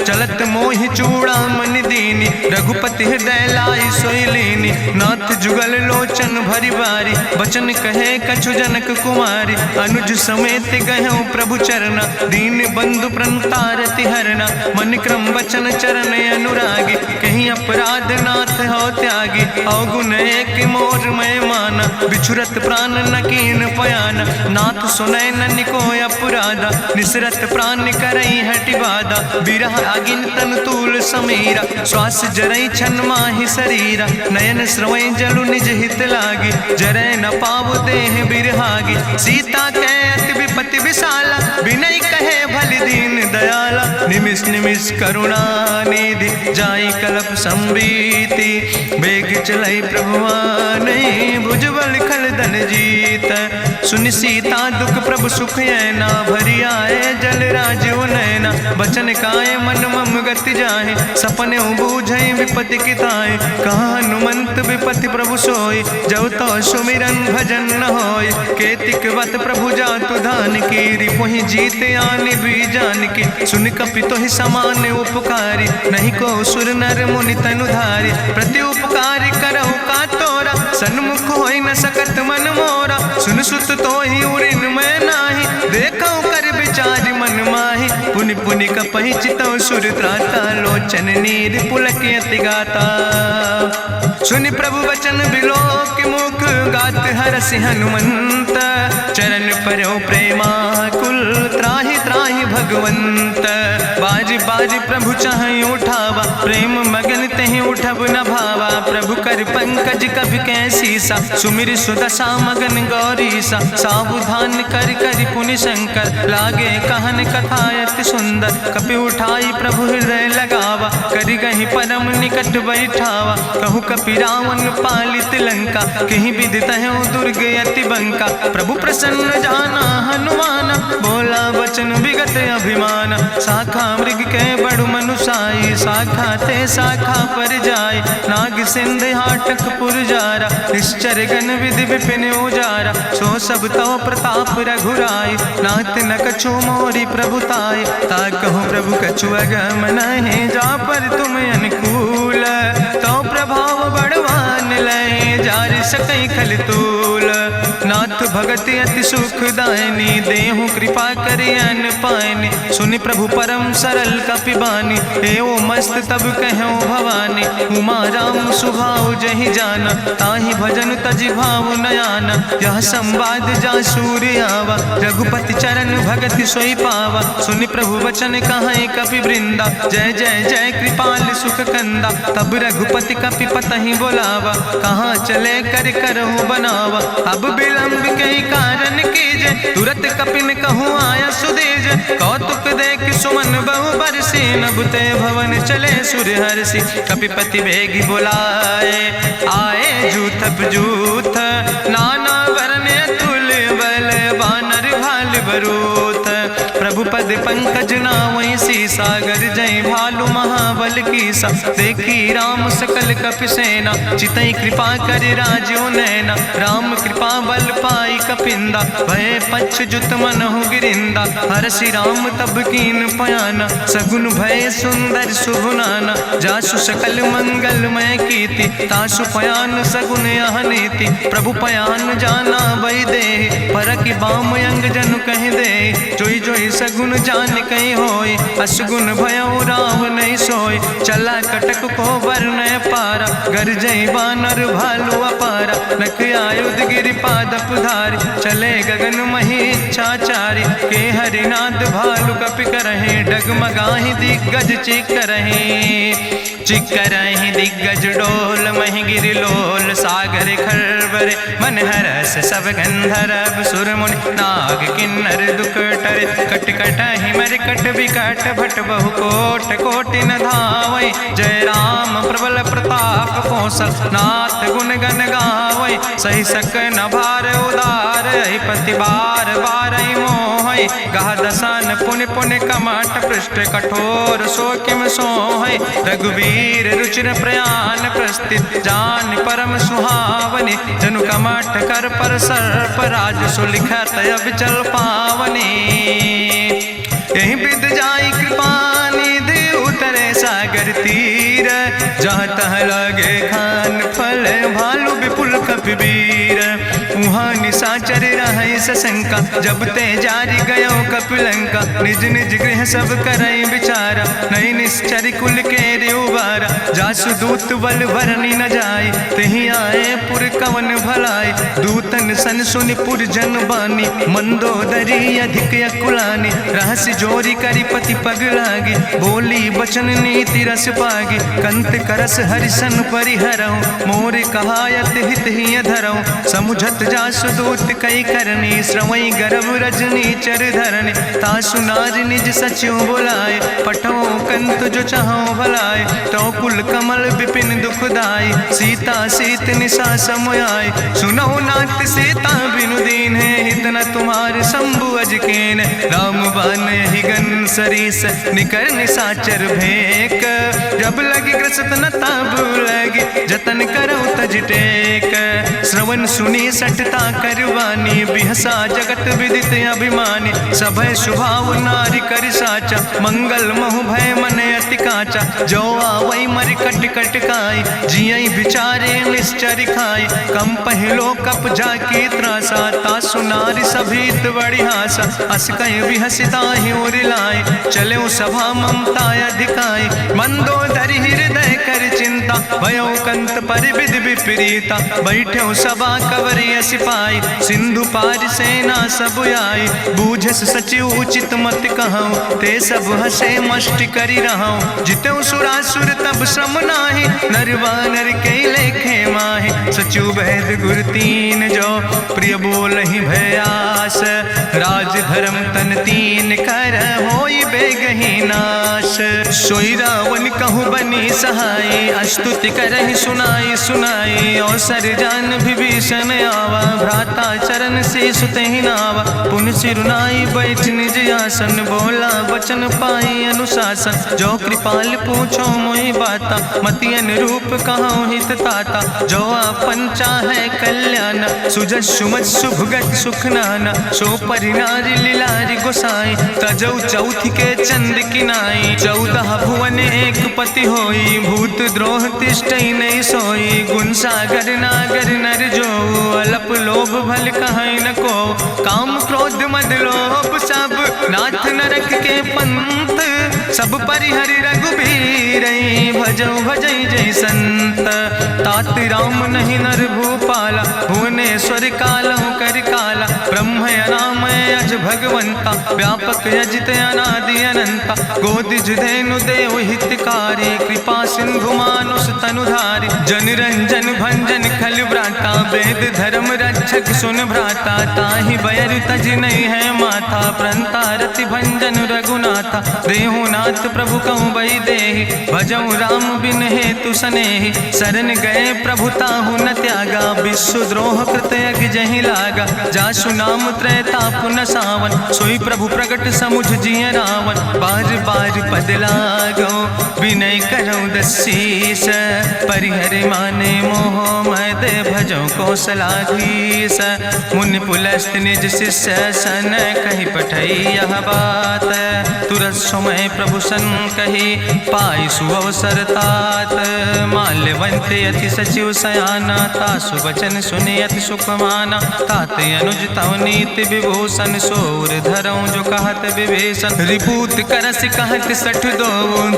चलत मोहि चूड़ामणि दीनी, रघुपति हृदय लाई सोई लीनी। नाथ जुगल लोचन भरि बारी, बचन कहे कछु जनक कुमारी। अनुज समेत गहऊँ प्रभु चरना, दीन बंधु प्रणतारति हरना। मन क्रम वचन चरण अनुरागी, कहीं अपराध नाथ हो त्यागी। अवगुण एक मोर मैं माना, बिछुरत प्राण न कीन पयाना। नाथ सुनय ननि को अपराधा, निसरत प्राण करई हटि बाधा। बिरह अगिन तन तूल समीरा, श्वास जरई छन माहि शरीरा। नयन श्रवई जलु निज हित लागी, जरय न पाव देह बिरहागी। सीता के अति विपति विशाला, बिनय कहे भलि दीन दयाला। निमिष निमिष करुणा निधि, जाई कलप संबीति। बेग चलई प्रभुआनहि, भुजबल खल धन जीत। सुनि सीता दुख प्रभु सुख ऐना, भरि आए जल राजो नैना। बचन काय मन मम गति जाहे, सपने बूझई विपति किताए। कहा हनुमंत विपति प्रभु सोई, जब तो सुमिरन भजन न होय। केतिक वत प्रभु जातु धान की, रिपुहि जीत आने भी जान की। सुन कपि तोहि समान उपकारी, नहीं को सुर नर मुनि तनु धारी। प्रति उपकारी करहु का तोरा, सन्मुख होई न सकत मन मोरा। सुन सुत तोहि उरिन मैं नाही, देखौ कर विचार मन माही। पुनि पुनि कपहि चितौ सुर त्राता, लोचन नीर पुलक अति गाता। सुनि प्रभु वचन बिलोक मुख, गात हरषि हनुमंत। चरण परौ प्रेमाकुल, त्राहि त्राहि भगवंत। बाज बाज प्रभु चाहि उठावा, प्रेम मगन तेहि उठब न भावा। प्रभु कर पंकज कभि कैसीसा, सुमिर सुदशा मगन गौरीसा। सावधान कर कर पुनि शंकर, लागे कहन कथा अति सुंदर। कपि उठाई प्रभु हृदय लगावा, करि गहि परम निकट बैठावा। कहु कपि रावण पालित लंका, कहि विधि तहु दुर्ग अति बंका। प्रभु प्रसन्न जाना हनुमाना, बोला वचन विगत अभिमान। शाखा मृग के बड़ु मनुसाई, शाखा ते शाखा पर जाय। नाग सिंध हाटक पुरजारा, निश्चर गण विधि विपिन उजारा। सो सब तव प्रताप रघुराई, नाथ न कछु मोरी प्रभुताई। ताकहु प्रभु कछु अगम नहीं, जा पर तुम अनुकूल। तो प्रभाव बड़वान लय, जार सकई खल तूल। नाथ भगति अति सुखदायनी, देहु कृपा करि अन पायनि। सुनि प्रभु परम सरल कपिबानी, एवं मस्त तब कहूँ भवानी। उमा राम सुभाव जहि जाना, ताहि भजन तजि भाव नयाना। यह संवाद जा सूर्य आवा, रघुपति चरण भगति सोई पावा। सुनि प्रभु वचन कहाई कपि वृंदा, जय जय जय कृपाल सुख कंदा। तब रघुपति कपि पतहि बोलावा, कहाँ चले कर करहु बनावा। अब विलंब कई कारण कीजे, तुरत कपिन कहूँ आया सुदेज। कौतुक देख सुमन बहु बरसी, नभते भवन चले सूर्य हर्षि। कपिपति बेगी बुलाए, आए जूथ जूथ नाना वरने बरूथ। प्रभु पद पंकज नावै सीसा, गर्जै भालु महाबल कीसा। देखी राम सकल कपि सेना, चितई कृपा कर राजो नैना। राम कृपा बल पाई कपिंदा, भय पच्छ जुत मनहु गिरिंदा। हरषि राम तब कीन पयाना, सगुन भय सुंदर शुभ नाना। जासु सकल मंगलमय कीर्ति, तासु पयान सगुन यह नीति। प्रभु पयान जाना बई दे, परखि बाम अंग जनु कहि दे। जोई जोई सगुन जान कहीं होय, असगुन भयो राम नहीं सोय। चला कटक को वर्ण पारा, गरजई बानर भालू अपारा। नख आयुध गिरि पादप धारी, चले गगन मही इच्छाचारी। के हरिनाद भालु कपि करहि, डगमगाहि दिग्गज चिकरहि। चिकरहि दिग्गज डोल, महि गिरि लोल सागर खरबरे। मन हरस सब गंधर्व सुर मुनि, नाग किन्नर दुख टरे। कट कटहि मरकट विकट, भट बहु कोट कोटि न धावै। जय राम प्रबल प्रताप कौशल, नाथ गुण गण गावै। सही सक न भार उदार, पति बार बार मोहै। गह दसन पुनि पुनि कमठ, पृष्ठ कठोर सो किम सोहै। रघुवीर रुचिर प्रयाण प्रस्थित, जान परम सुहावनी। जनु कमठ कर पर सर्प, राज सुलिखत अविचल पावनी। यही विद जाई कृपा निधि, उतरे सागर तीर। जहाँ तह लगे खान फल, भालु विपुल कपिवीर। उहाँ निशाचर रहै सशंका, जब ते जारी गयो कपिलंका। निज निज गृह सब करई विचारा, नहीं निश्चर कुल के उबारा। जासु दूत बल भरनी न जाय, तेहि आए पुर कवन भलाई। दूतन सन सुनि पुर जन बानी, मंदोदरी अधिक अकुलानी। रहस्य जोरी करि पति पग लागी, बोली बचन नीति रस पागी। कंत करस हरिसन परिहरऊँ, मोर कहायत हित ही धरऊँ। समुझत जासु दूत कई करनी, श्रवई गर्भ रजनी चर धरनी। तासु नार निज सचिव बुलाए, पठो कंत जो चाहो भलाए। तो कुल कमल विपिन दुखदाई, सीता सीत निशा समयाय। सुनो नाथ सीता बिनु दीन है, हित न तुम्हार शंभु अजकेन। राम बान ही गन सरीस, निकर निशाचर भेक। जब लगी ग्रसत न तब लगी, जतन करो तज टेक। श्रवण सुनी सटता करवानी, बिहसा जगत विदित अभिमानी। सभय स्वभाव नारी कर साचा, मंगल महु भय मन अति काचा। जो आवै मर कट कट काई, जियई बिचारे निश्चर खाई। कम पहलो कप जाकी त्रासा, तासु नारी सभीत बड़ी हासा। अस कहीं बिहसिता ही उरिलाए, चले सभा ममता अधिकाई। मंदोदरी हृदय कर चिंता, भयो कंत पर विधि विपरीता। बैठो सभा कवरिय सिपाही, सिंधु पार सेना सब आई। बूझस सचिव उचित मत कहूँ, ते सब हसे मष्ट करी रहूँ। जितऊ सुरासुर तब श्रम नाही, नर वानर के लेखे माहि। सचिव वैद गुर तीन जो, प्रिय बोलहि भयास। राज धर्म तन तीन कर, होई बेगहि नाश। सोई रावण कहूँ बनी सहाय, अस्तुति करहि सुनाई सुनाई। अवसर जान विभीषण आवा, भ्राता चरण से सुतहि नावा। पुन सिरुनाई बैठ निज आसन, बोला वचन पाई अनुशासन। जो कृपाल पूछो मोहि बाता, मति अनुरूप कहूँ हित ताता। जो आपन चाहे कल्याण, सुजस सुमत शुभगत सुख नाना। सो परिनारी लीलारी गोसाई, तजौ चौथ के चंद किनाई। 14 भुवन एक पति होई, भूत द्रोह तिष्ठई नहीं सोई। गुण सागर नागर नर जो, अलप लोभ भल कहीं न को। काम क्रोध मद लोभ सब, नाथ नरक के पंथ। सब परिहरि रघुबीर, भजौ भजै जय संत। तात राम नहीं नर भूपाला, भुवनेश्वर कालहु कर काला। ब्रह्म अनामय अज भगवंता, व्यापक अजित अनादि अनंता। गोदिज धेनु देव हितकारी, कृपा सिंधु मानुष तनुधारी। जन रंजन भंजन खल व्राता, वेद धर्म रक्षक सुन भ्राता। ताहि बैर तज नहीं है माथा, प्रंता रति भंजन रघुनाथा। देहु नाथ प्रभु कहूँ बई देहि, भजऊ राम बिन हेतु सनेहि। शरण गए प्रभु ताहु न त्यागा, विश्व द्रोह कृत यज्ञ जहि लागा। जासु नाम त्रैताप न पावन, सोई प्रभु प्रगट समुझ जिय रावण। बार बार पद लागो विनय करो दसीस, परिहर माने मोह मद भजो कौशलाधीश। मुनि पुलस्त निज शिष्य सन कही पठई यह बात, तुरत समय प्रभु सन कही पाई सुअवसर तात। माल्यवंत अति सचिव सयाना, तासु वचन सुनि अति सुख माना। तात अनुज तव नीति विभूषण, सोर धरऊं जो कहत विभीषण। रिपूत करस कहत सठ दो,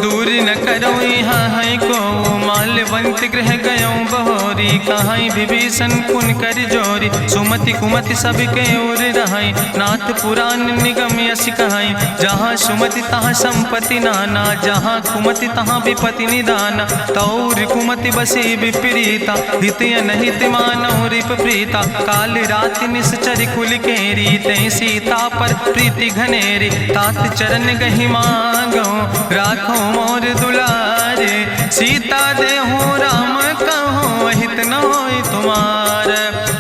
दूर न करो यहाँ है को। माल्यवंत गृह गयों बहोरी, कहाई विभीषण पुन कर जोरी। सुमति कुमति सबके ओर रहाई, नाथ पुराण निगम यश कहाई। जहाँ सुमति तहाँ संपत्ति नाना, जहाँ कुमति तहाँ विपत्ति निदाना। तौर कुमति बसी विपरीता, हित अनहित मानव रिप प्रीता। काल रात निश्चर कुल केरी, तै सीता पर प्रीति घनेरी। तात चरण गहि मांगो, राखो मोर दुलारे। सीता देहो राम कहो, हित न होय तुम्हार।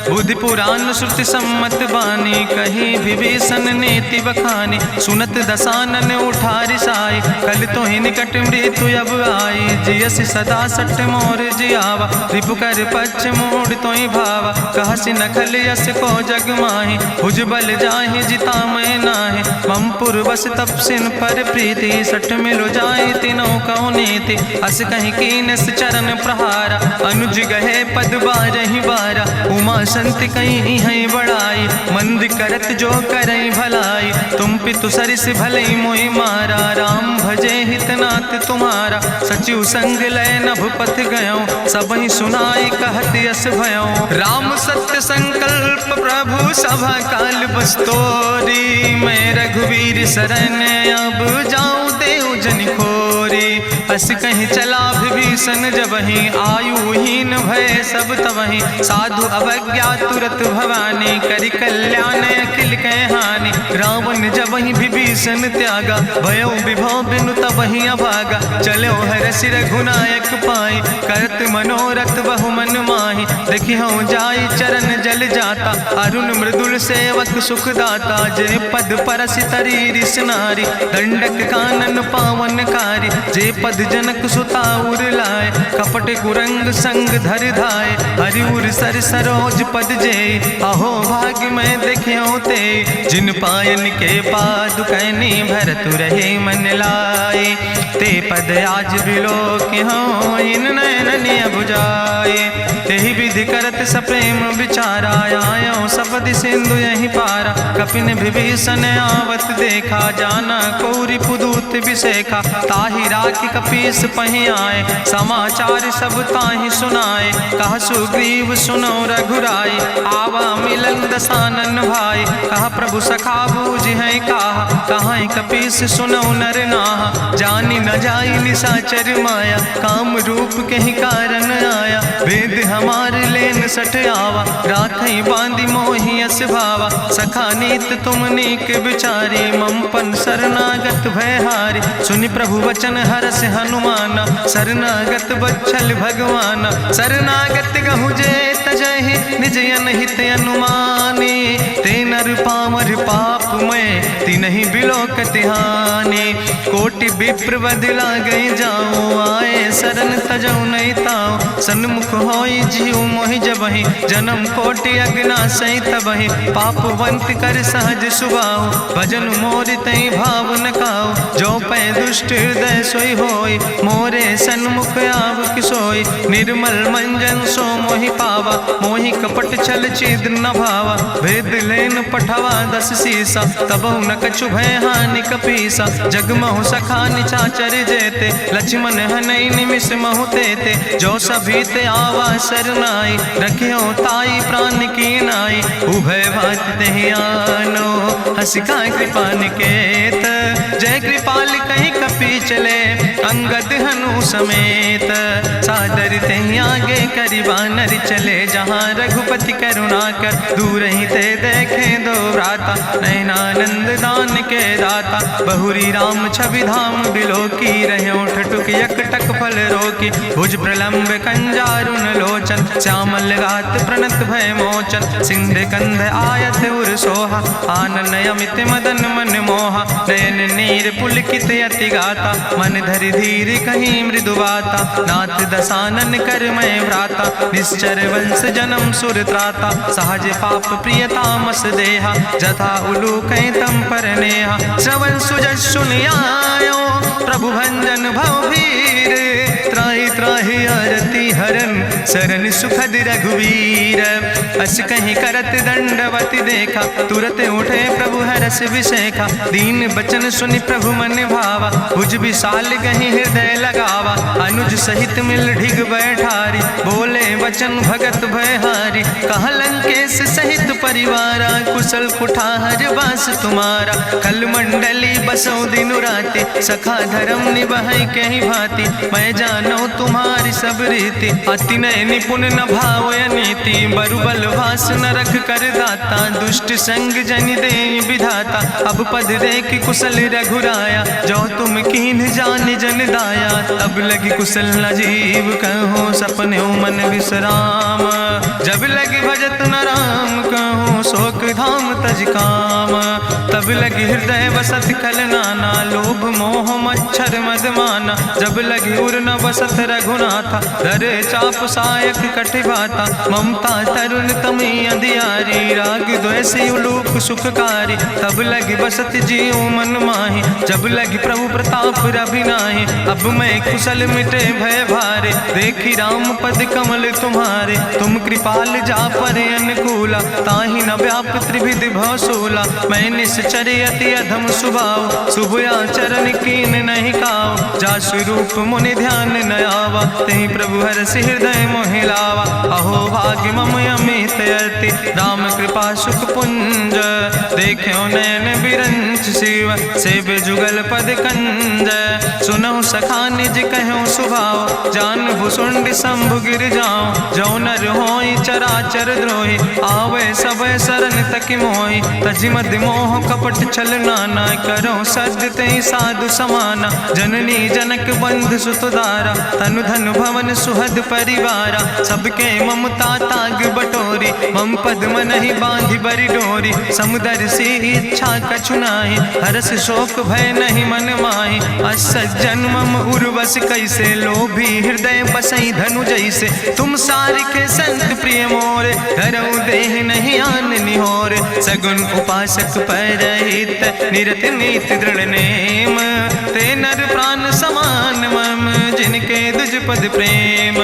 बुद्धि पुराण श्रुति सम्मत बानी, कही विभीषण नीति बखानी। सुनत दसानन उठारि साई, कल तो ही निकट मृत्यु अब आई। जियस सदा सट मोर जियावा, रिपु कर पक्ष मोड़ तो ही भावा। कहसि नखल यस को जग माहि, भुज बल जाहि जिता मैं नाहि। मम पुरवस तपसिन पर प्रीति, सठ मिलो जाहि तिनो कौ नीति। अस कहीं कीनस चरण प्रहारा, अनुज गहे पद बारहि बारा। उमा संति कहीं है बड़ाई, मंद करत जो करई भलाई। तुम पितु सरिस भलई मोहि मारा, राम भजे हितनाथ तुम्हारा। सचिव संग लय नभ पथ गयो, सबहि सुनाई कहत यस भयो। राम सत्य संकल्प प्रभु सभा काल बस्तोरी। मैं रघुवीर शरण अब जाऊं देव जन खोरी। अस कहीं चला विभीषण जबहि, आयुहीन भय सब तबहि। साधु अवज्ञा तुरत भवानी, करि कल्याण अखिल कै हानि। रावण जबहि विभीषण त्यागा, भयो विभव बिनु तबहि अभागा। चलो हरषि रघुनायक पाई, करत मनोरथ बहु मन माहि। देखियो जाई चरण जल जाता, अरुण मृदुल सेवक सुख दाता। जे पद परसि तरी रिस नारी, दंडक कानन पावन कारी। जे पद जनक सुता उर लाए, कपट कुरंग संग धर धाय। हरिउर सर सरोज पद जे, अहो भाग्य मैं देखियो ते। जिन पायन के पादुकैनी, भरत रहे मन लाए। ते पद आज बिलो के हो, इन नयन बुझाए। तेहि विधि करत सप्रेम विचारा, आयो सपदि सिंधु यही पारा। कपिन विभीषण आवत देखा, जाना कौरि पुदूत विशेखा। ताहि राखि कपीस पहि आए, समाचार सब ताहि सुनाए। कहा सुग्रीव सुनो रघुराई, आवा मिलन दसानन भाई। कहा प्रभु सखा बूझ है कहा, कहाँ कपीस सुनो नर नाहा। जानी न जाई निशाचर माया, काम रूप के ही कारण आया। वेद हमार लेन सठ आवा, राखई बांधी मोहि यस भावा। सखा नीत तुम नीक विचारी, मम पन शरणागत भयहारी। सुनि प्रभु वचन हरस हनुमाना, शरणागत बच्छल भगवाना। शरणागत गहु जे तजहि, निज अनहित अनुमानी। ते नर पामर पाप में, तिन्हि बिलोकति हानि। कोटि विप्र बदला गई जाऊं, आए शरण तजऊ नहीं ताऊं। सन्मुख होई जीव मोहि जबहि, जन्म कोटि अग्ना सही तबहि। पापवंत कर सहज सुभाऊ, भजन मोर तई भाव न काऊ। जो पै दुष्ट हृदय सोई होई, मोरे सन्मुख आव किसोई। निर्मल मंजन सो मोहि पावा, मोहि कपट छल छिद्र न भावा। भेद लेन पठवा दस सीसा, तबहु न कछु भय हानि कपीसा। जगमहु सखा निचाचर जेते, लक्ष्मण हनई निमिष महु तेते। जो सभी ते आवा सरनाई, रखियो ताई प्राण की नाई। उभय भात तेहि आनो, हसिका कृपा निकेत। जय कृपाल कहीं कपी चले, अंगद हनु समेत। सादर ते आगे करि बानर चले जहाँ रघुपति करुणा कर। दूर ही ते देखे दो भ्राता नयनानंद दान के दाता। बहुरी राम छवि धाम बिलोकी रहे ठटुक यकटक फल रोकी। भुज प्रलंब कंजारुन लोचन श्यामल गात प्रणत भय मोचन। सिंध कंध आयत उर सोहा आनन अमित मदन मन मोहा। नयन नीर पुलकित अति गाता मन धरि धीर कहीं मृदु बाता। नाथ दसानन कर मैं भ्राता निश्चर वंश जन्म सुर त्राता। सहज पाप प्रियतामस देहा जथा उलूक तम पर नेहा। श्रवण सुजस सुनियायो प्रभु भंजन भवभीर। त्राहि त्राहि आरती हरन शरण सुखद रघुवीर। अस कहीं करत दंडवती देखा तुरत उठे प्रभु हरस विशेखा। दीन बचन सुनि प्रभु मन भावा भुज विशाल कहीं हृदय लगावा। अनुज सहित मिल ढिग बैठारी बोले वचन भगत भयहारी। कहा लंकेश सहित परिवारा कुशल कुठार वास तुम्हारा। कल मंडली बसो दिनु राति सखा धर्म निभाई कहीं भांति। मैं जानो तुम्हारी सब रीति अति नय निपुण न भाव नीति। बरुबल भास न रख कर दाता दुष्ट संग जन दे विधाता। अब पद देख कुशल रघुराया जो तुम कीन जान जन दाया। तब लगी कुशल न जीव कहो सपने मन विश्राम। जब लगी भजत न राम कहो शोक धाम तज काम। तब लगी हृदय बसत कल नाना लोभ मोह मच्छर मदमाना। जब लगी उर न बसत रघुनाथा धरे चाप सायक कटिबाता। ममता तरुण तमी अंधियारी राग द्वेषी उलूक सुखकारी। तब लगी बसत जीव मन माही जब लगी प्रभु प्रताप रवि नाही। अब मैं कुशल मिटे भय भारे देखी राम पद कमल तुम्हारे। तुम कृपाल जा पर अनुकूला ताहि न व्याप त्रिविध भवसूला। मैं निश्चर अति अधम सुभाव शुभ आचरण कीन नहीं काव। जा स्वरूप मुनि ध्यान न आवा तेहि प्रभु हरसि हृदय मोहि लावा। अहो भाग्य मम अमित अति राम कृपा सुख पुंज। देखो नयन बिरंच शिव सेव जुगल पद कंज। सुनहु सखा निज कहूँ सुभाव जान भुसुंड शंभु गिर जाऊं। जो नर होई चराचर द्रोही आवे सब शरण तक मोहि। तजि मद मोह कपट छल नाना करो सद तेहि साधु समाना। जननी जनक बंधु सुतदारा तनु धन भवन सुहद परिवारा। सबके ममता ताग बटोरी मम पद मनहि बांधि बरि डोरी। समुदर सी इच्छा कछु नाही हरस शोक भय नहीं मन माही। असज्जन मम उर्वश कैसे लोभी हृदय बसई धनु जैसे। तुम सारिके संत प्रिय मोरे धरऊ देह नहीं आन निहोर। सगुन उपासक परहित निरत नीत दृढ़ नेम। ते नर प्राण समान मम जिनके दुज पद प्रेम।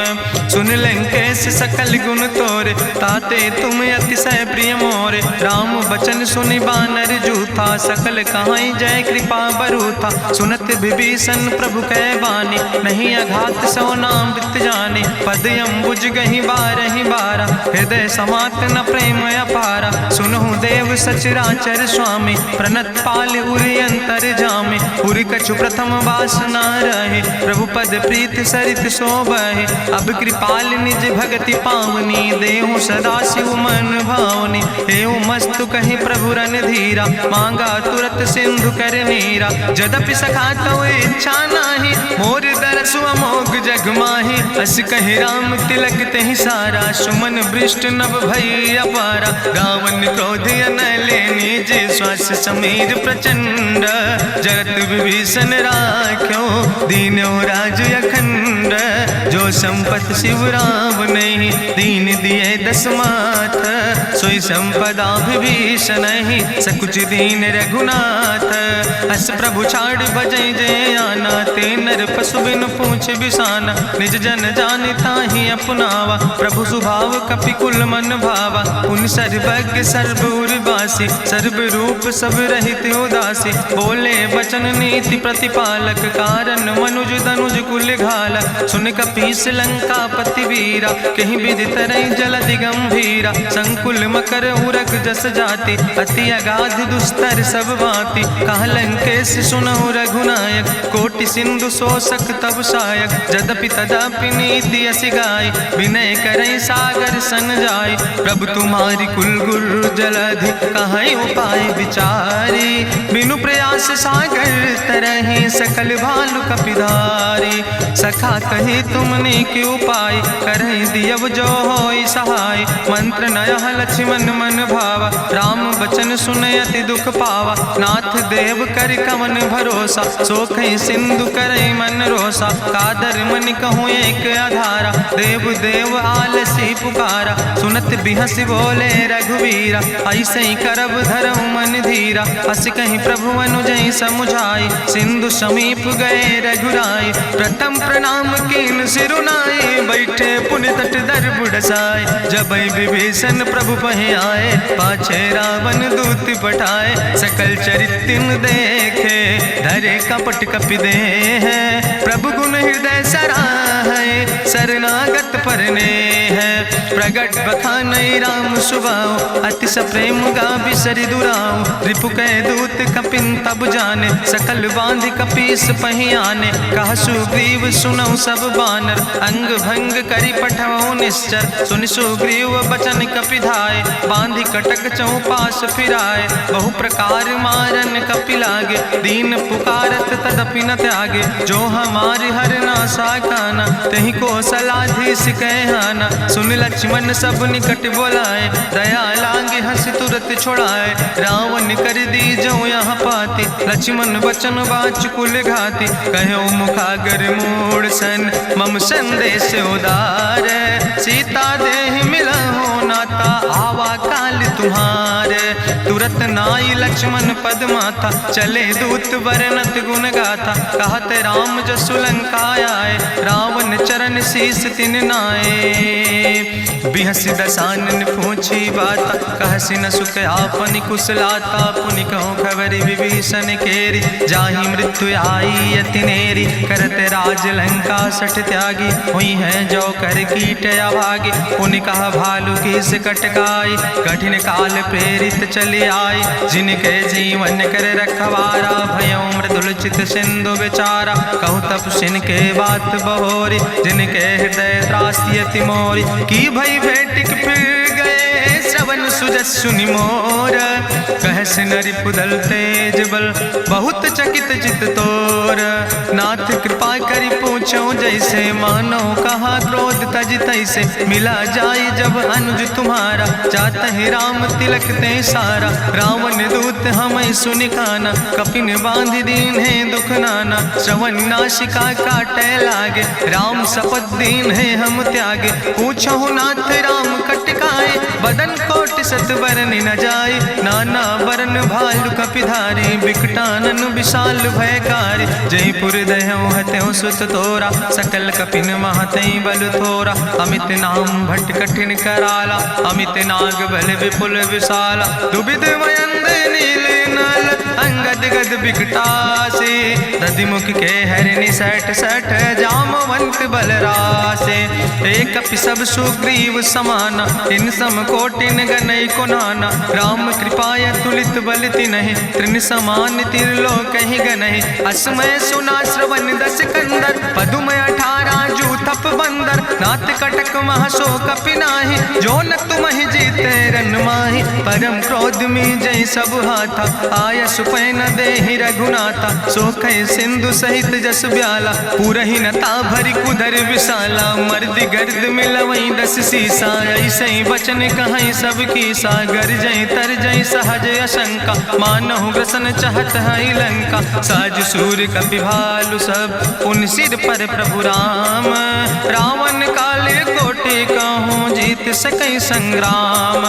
सुन लंकेश सकल गुण तोरे ताते तुम अतिशय प्रिय मोरे। राम बचन सुनि बानर जूथा सकल कहाई जय कृपा बरूथा। सुनत विभीषण प्रभु कै बानी नहीं अघात सो नाम वित जानी। पद अम्बुज गहि बारहि बारा हृदय समात न प्रेम अपारा। सुनहु देव सचराचर स्वामी प्रणत पाल उरि अंतर जामी। उरि कछु प्रथम वासना रहे प्रभु पद प्रीत सरित शोभहि। अब कृपाल निज भगति पावनी देहु सदा शिव मन भावनी। एवं मस्तु कहि प्रभु रन धीरा मांगा तुरत सिंधु कर नीरा। जदपि सखा तो इच्छा नाही मोर दरसु अमोघ जग माही। अस कहि राम तिलक तेहि सारा सुमन वृष्ट नभ भई अपारा। गावन क्रोध अनले निज श्वास समीर प्रचंड। जगत विभीषण राख्यो दीनो राज अखंड। जो संपत शिव राम नहीं दीन दिए दस माथ। सोई संपदा विभीषण नहीं सकुच दीन रघुनाथ। अस प्रभु छाड़ भजै जय आना ते नर पशु बिन पूछ बिसाना। निज जन जानि ताहि अपनावा प्रभु स्वभाव कपि कुल मन भावा। उन सर्वज्ञ सर्व उर्वासी सर्व रूप सब रहित उदासी। बोले वचन नीति प्रतिपालक कारण मनुज तनुज कुल घाला। सुन कपीस लंका पति वीरा कहीं विधि तरई जलधि गंभीरा। संकुल मकर उरग जस जाति अति अगाध दुस्तर सब भांति। कहा लंकेश सुनहु रघुनायक कोटि सिंधु सिंधु शोषक तब सायक, जदपि तदपि नीति अस गाय, विनय करई सागर सन जाय। प्रभु तुम्हारी कुल गुरु जलधि, कहीं उपाय विचारी, बिनु प्रयास सागर तरहि, सकल भालु कपिधारी। सखा कही तुमने के उपाय, करहि दियव जो होई सहाय। मंत्र नयह लक्ष्मण मन भावा, राम बचन सुनय अति दुख पावा। नाथ देव कर कवन भरोसा, सोखई सिंधु करई मन रोसा। कादर मन कहूँ एक आधारा, देव देव आलसी पुकारा। सुनत बिहस बोले रघुवीरा, ऐसे ही करब धरऊ मन धीरा। अस कहीं प्रभु अनुजय समुझाई, सिंधु समीप गए रघुराई। प्रथम प्रणाम कीन सिरुनाई, बैठे पुण्य तट दर बुढ़साए। जब विभीषण प्रभु पहे आए, पाछे रावण दूत पठाए। सकल चरित्र देखे, धरे कपट कपि दे है। प्रभु गुण हृदय सराहै, शरणागत परने है। प्रगट बखानई राम सुभाऊ, अति सप्रेम गा बिसरि दुराऊ। रिपु कह दूत कपिन तब जाने, सकल बांध कपीस पहियाने। कहा सुग्रीव सुनऊ सब बानर, अंग भंग करि पठवऊ निश्चर। सुनि सुग्रीव बचन कपिधाय, बांधि कटक चौपास फिराए। बहु प्रकार मारन कपि लागे, दीन पुकारत तदपि न त्यागे। जो हमारे हर नासा खाना, तही को सलाधीस कहना। सुन लक्ष्मण सब निकट बोलाए, दया लागे हंस तुरत छोड़ाए। रावण कर दी जो यहाँ पाती, लक्ष्मण बचन बाच कुल घाती। कहो मुखागर मूड़ सन, मम संदेश उदार। सीता देह मिला हो नाता, आवा काल तुम्हारे। तुरत नाई लक्ष्मण पद माथा, चले दूत वर्णत गुण गाथा। कहत राम जसु लंका आए, रावण चरण शीस तिन नाए। बिहस दसानन पूछी बाता, कहसि न सुख आपन कुशलाता। पुनि कहूँ खबर विभीषण केरी, जाहि मृत्यु आई अति नेरी। करत राज लंका सठ त्यागी, हुई है जो कर कीट अभागी। पुनि कहा भालू किस कटकाई, कठिन काल प्रेरित चले आई। जिनके जीवन कर रखवारा, भयों मृदुल चित सिंधु बेचारा। कहु तप सिन के बात बहोरी, जिनके हृदय त्रासी अति मोरी। की भई भेटिक फिर गए, श्रवण सुजस सुनि मोर। कहस नरि पुदल तेज बल, बहुत चकित चित तोर। नाथ कृपा करि पूछो जैसे, मानो कहा क्रोध तज तैसे। मिला जाय जब अनुज तुम्हारा, जात ही राम तिलक ते सारा। रावण दूत हमें सुनि काना, कपिन बांध दीन है दुख नाना। श्रवण नासिका काटे लागे, राम शपथ दीन है हम त्यागे। पूछो नाथ राम कटकाए, बदन कोटि सत बरन न जाए। नाना बरन भालु कपिधारी, बिकटानन विशाल भयकारी। जयपुर दह्यों हत्यों सुत तोरा, सकल कपिन महतई बल थोरा। अमित नाम भट्ट कठिन कराला, अमित नाग बल विपुल विशाला। दुबिध मयंद नील नल, अंगद गद बिकटासे। दधिमुख के हरिणि सठ सठ, जामवंत बलरासे। एक कपि सब सुग्रीव समाना, इन सम कोटिन गनई को नाना। राम कृपाय तुलित बल तिन्हि, त्रिन समान तिरलोक ही गनहि। असमय सुना श्रवण दस कंदर, पदुम 18 जू थप बंदर। नाथ कटक महसो कपि नाही, जो न तुमहि जीते रन माही। परम क्रोध में जय सब हाथा, आय सुपै न देहि रघुनाथा। सोखै सिंधु सहित जस ब्याला, पूरहि नता भरि कुधर विशाला। मर्द गर्द मिलवई 10 सीसा, ऐसे बचन कहई सब कीसा। गर जय तर जय सहज अशंका, मानहु ग्रसन चाहत है लंका। साज सूर कपि भालु सब, पुन सिर पर प्रभु राम। रावण काले कोटि कहूँ, जीत सकई संग्राम।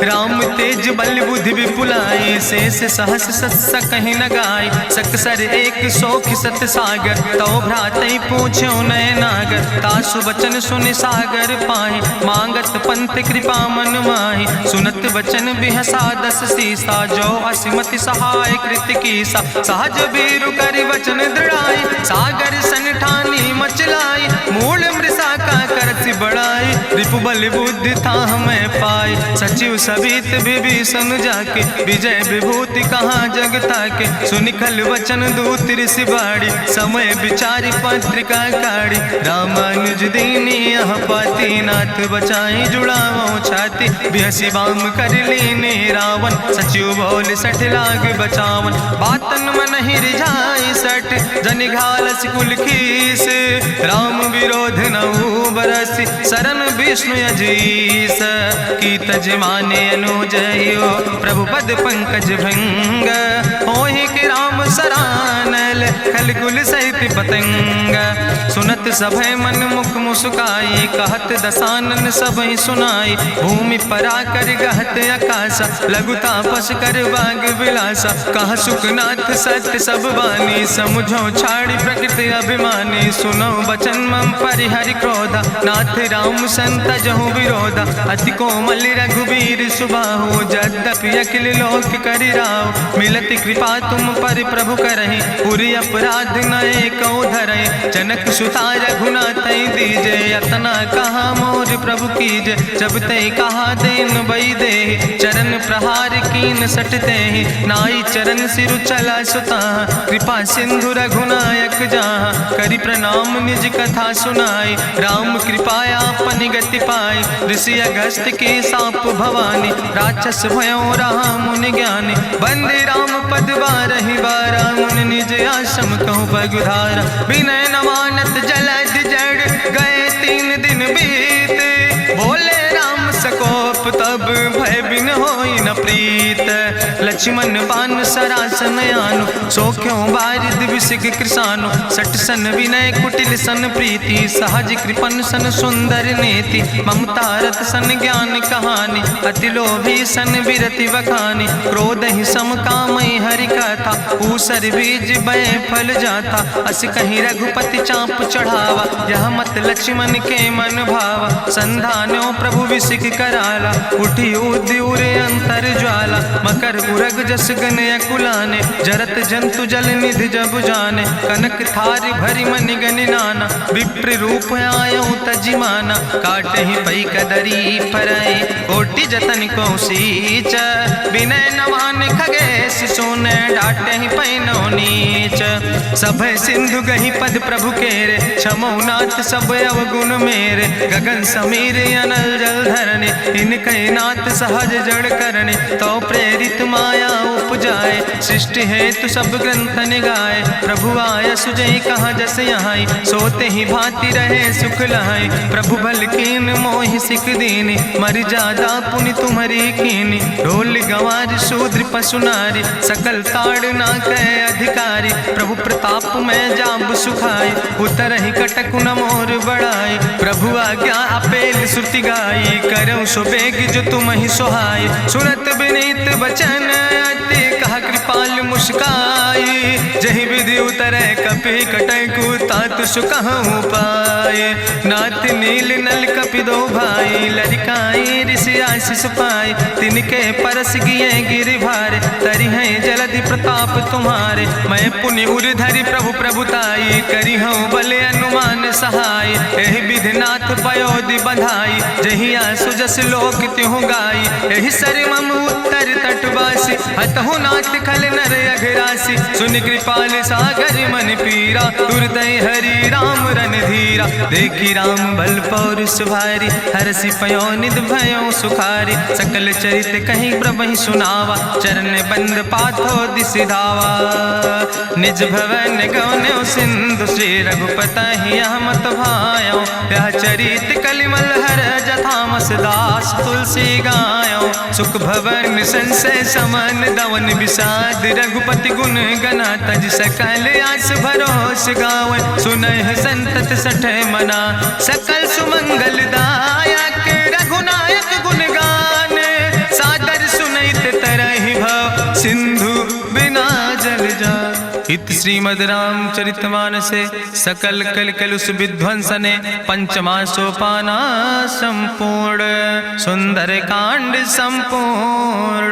राम तेज बल बुद्धि विपुलाई, शेष सहस सत सकहि न गाय। सकसर एक सोख सत सागर, तो भ्रातई पूछो नय नागर। तासु बचन सुनि सागर पाहि, मांगत पंथ कृपा मन माहि। सुनत बचन बिहसा 10 सीसा, जो असिमति सहाय कृत कीसा। सहज बीरु करि वचन दृढ़ाई, सागर सन ठानी मचलाई। मूल मृषा का करसि बड़ाई, रिपु बल बुद्धि था हमें पाई। सचिव सबित विभीषण जाके विजय विभूति कहाँ जगता के। सुनिखल वचन दूत ऋषि बाड़ी समय विचारी पत्रिका काढ़ी। रामानुज दीनी यह पाती नाथ बचाई जुड़ावो छाती। बिहसी बाम कर लीने रावण सचिव बोल सठ लाग बचावन। बातन मन ही रिझाई सठ जन घालस कुल खीस। राम विरोध नहु बरस शरण विष्णु अजीस। की तज माने अनुजयो प्रभु पद पंकज भंग। होहि कि राम सरानल खल कुल सहित पतंग। सुनत सभय मन मुख मुस्काई कहत दसानन सबहि सुनाई। भूमि परा कर गहत आकाशा लघु तापस कर बाग विलासा। कह सुखनाथ सत्य सब बानी समुझो छाड़ी प्रकृति अभिमानी। सुनो बचन मम परिहरि क्रोधा नाथ राम संत जहु विरोधा। अति कोमल रघुबीर सुबाहु यद्यपि अखिल लोक करि राव। मिलति कृपा तुम पर प्रभु करहि पुरि अपराध नए को धरहि। जनक सुता रघुनाथ दीजे यतना कहा मोर प्रभु कीजे। जब ते कहा देन बई दे चरण प्रहार कीन सटते। नाई चरण सिरु चला सुता कृपा सिंधु रघुनायक जहाँ। करि प्रणाम निज कथा सुनाई राम कृपाया अपनी गति पाई। ऋषि अगस्त के साप भवानी राक्षस भयो रहा मुनि ज्ञानी। बंदे राम पद बारहि बारा मुनि निज आश्रम कहूँ पगुधारा। विनय नवानत जलद जड़ गए 3 दिन बीते। बोले राम सकोप तब भय बिन होई न प्रीत। लक्ष्मण बान सरासन आनु सो क्यों बारिद विसिक कृसानु। सठ सन विनय कुटिल सन प्रीति सहज कृपन सन सुंदर नीति। ममता रत सन ज्ञान कहानी अति लोभी सन विरति बखानी। क्रोध ही सम कामई हरि कथा ऊसर बीज बय फल जाता। अस कहीं रघुपति चाप चढ़ावा यह मत लक्ष्मण के मन भावा। संधान्यो प्रभु विसिक कराला उठी उद्यूर अंतर ज्वाला। मकर उरग जस गन अकुलाने जरत जंतु जल निधि जब जाने। कनक थार भरी मनि गनि नाना विप्र रूप आयो तजिमाना। काटे ही पई कदरी फरई कोटि जतन को सींच। विनय नवान खगेश सोने डाटे ही पैनो नीच। सब सिंधु गही पद प्रभु केरे क्षमो नाथ सब अवगुण मेरे। गगन समीर अनल जल धरने इनके नाथ सहज जड़ करने। तो प्रेरित माया उपजाए सृष्टि हेतु सब ग्रंथ निगाए। प्रभु आय सुजई कहाँ जस यहाँ सोते ही भांति रहे सुख लहाई। प्रभु भल कीन मोहि सिख दीनी मर जादा पुनि तुम्हारी कीनी। ढोल गंवार शूद्र पशु नारी सकल ताड़ ना कह अधिकारी। प्रभु प्रताप में जाब सुखाई उतर ही कटक न मोर बढ़ाई। प्रभु आज्ञा अपेल श्रुति गाई करऊँ सुबेग जो तुम ही सुहाई। सुनत विनीत वचन अति कहा कृपाल मुस्काई। जही विधि उतरे कपि कटकु तात सुकहु पाए। नाथ नील नल कपि दो भाई लरिकाई ऋषि आशीष पाए। तिनके परस गिए गिरि भारे तरि है जलधि प्रताप तुम्हारे। मैं पुनि उर धरि प्रभु प्रभुताई करी हूँ बले अनुमान सहाय। एहि विधि नाथ पयोधि बधाई जही आसु जस लोक त्यों गाई। एहि सर मम उत्तर तटवासी हतहु नाथ खल नर अघरासी। सुन कृपाल सागर मन पीरा तुरत हरि राम रन धीरा। देखी राम बल पौरुष भारी हरसि पयो निध भयो सुखारी। सकल चरित कहीं प्रभु सुनावा चरण बंद पाथो दिस धावा। निज भवन गौन्यो सिंधु श्री रघुपति यह मत भायो। यह चरित कलिमल हर जथामस दास तुलसी गायो। सुख भवन संशय समन दवन विषाद रघुपति गुण गना तज सकल आस भरोस गावे। सुनहि संतत सठ मना सकल सुमंगल दायक रघुनायक गुण गान। सादर सुनैत तरहि भव सिंधु बिना जल जा। इत श्रीमद् रामचरितमानसे सकल कलकलुष विध्वंसने पंचमा सोपाना संपूर्ण। सुंदर कांड संपूर्ण।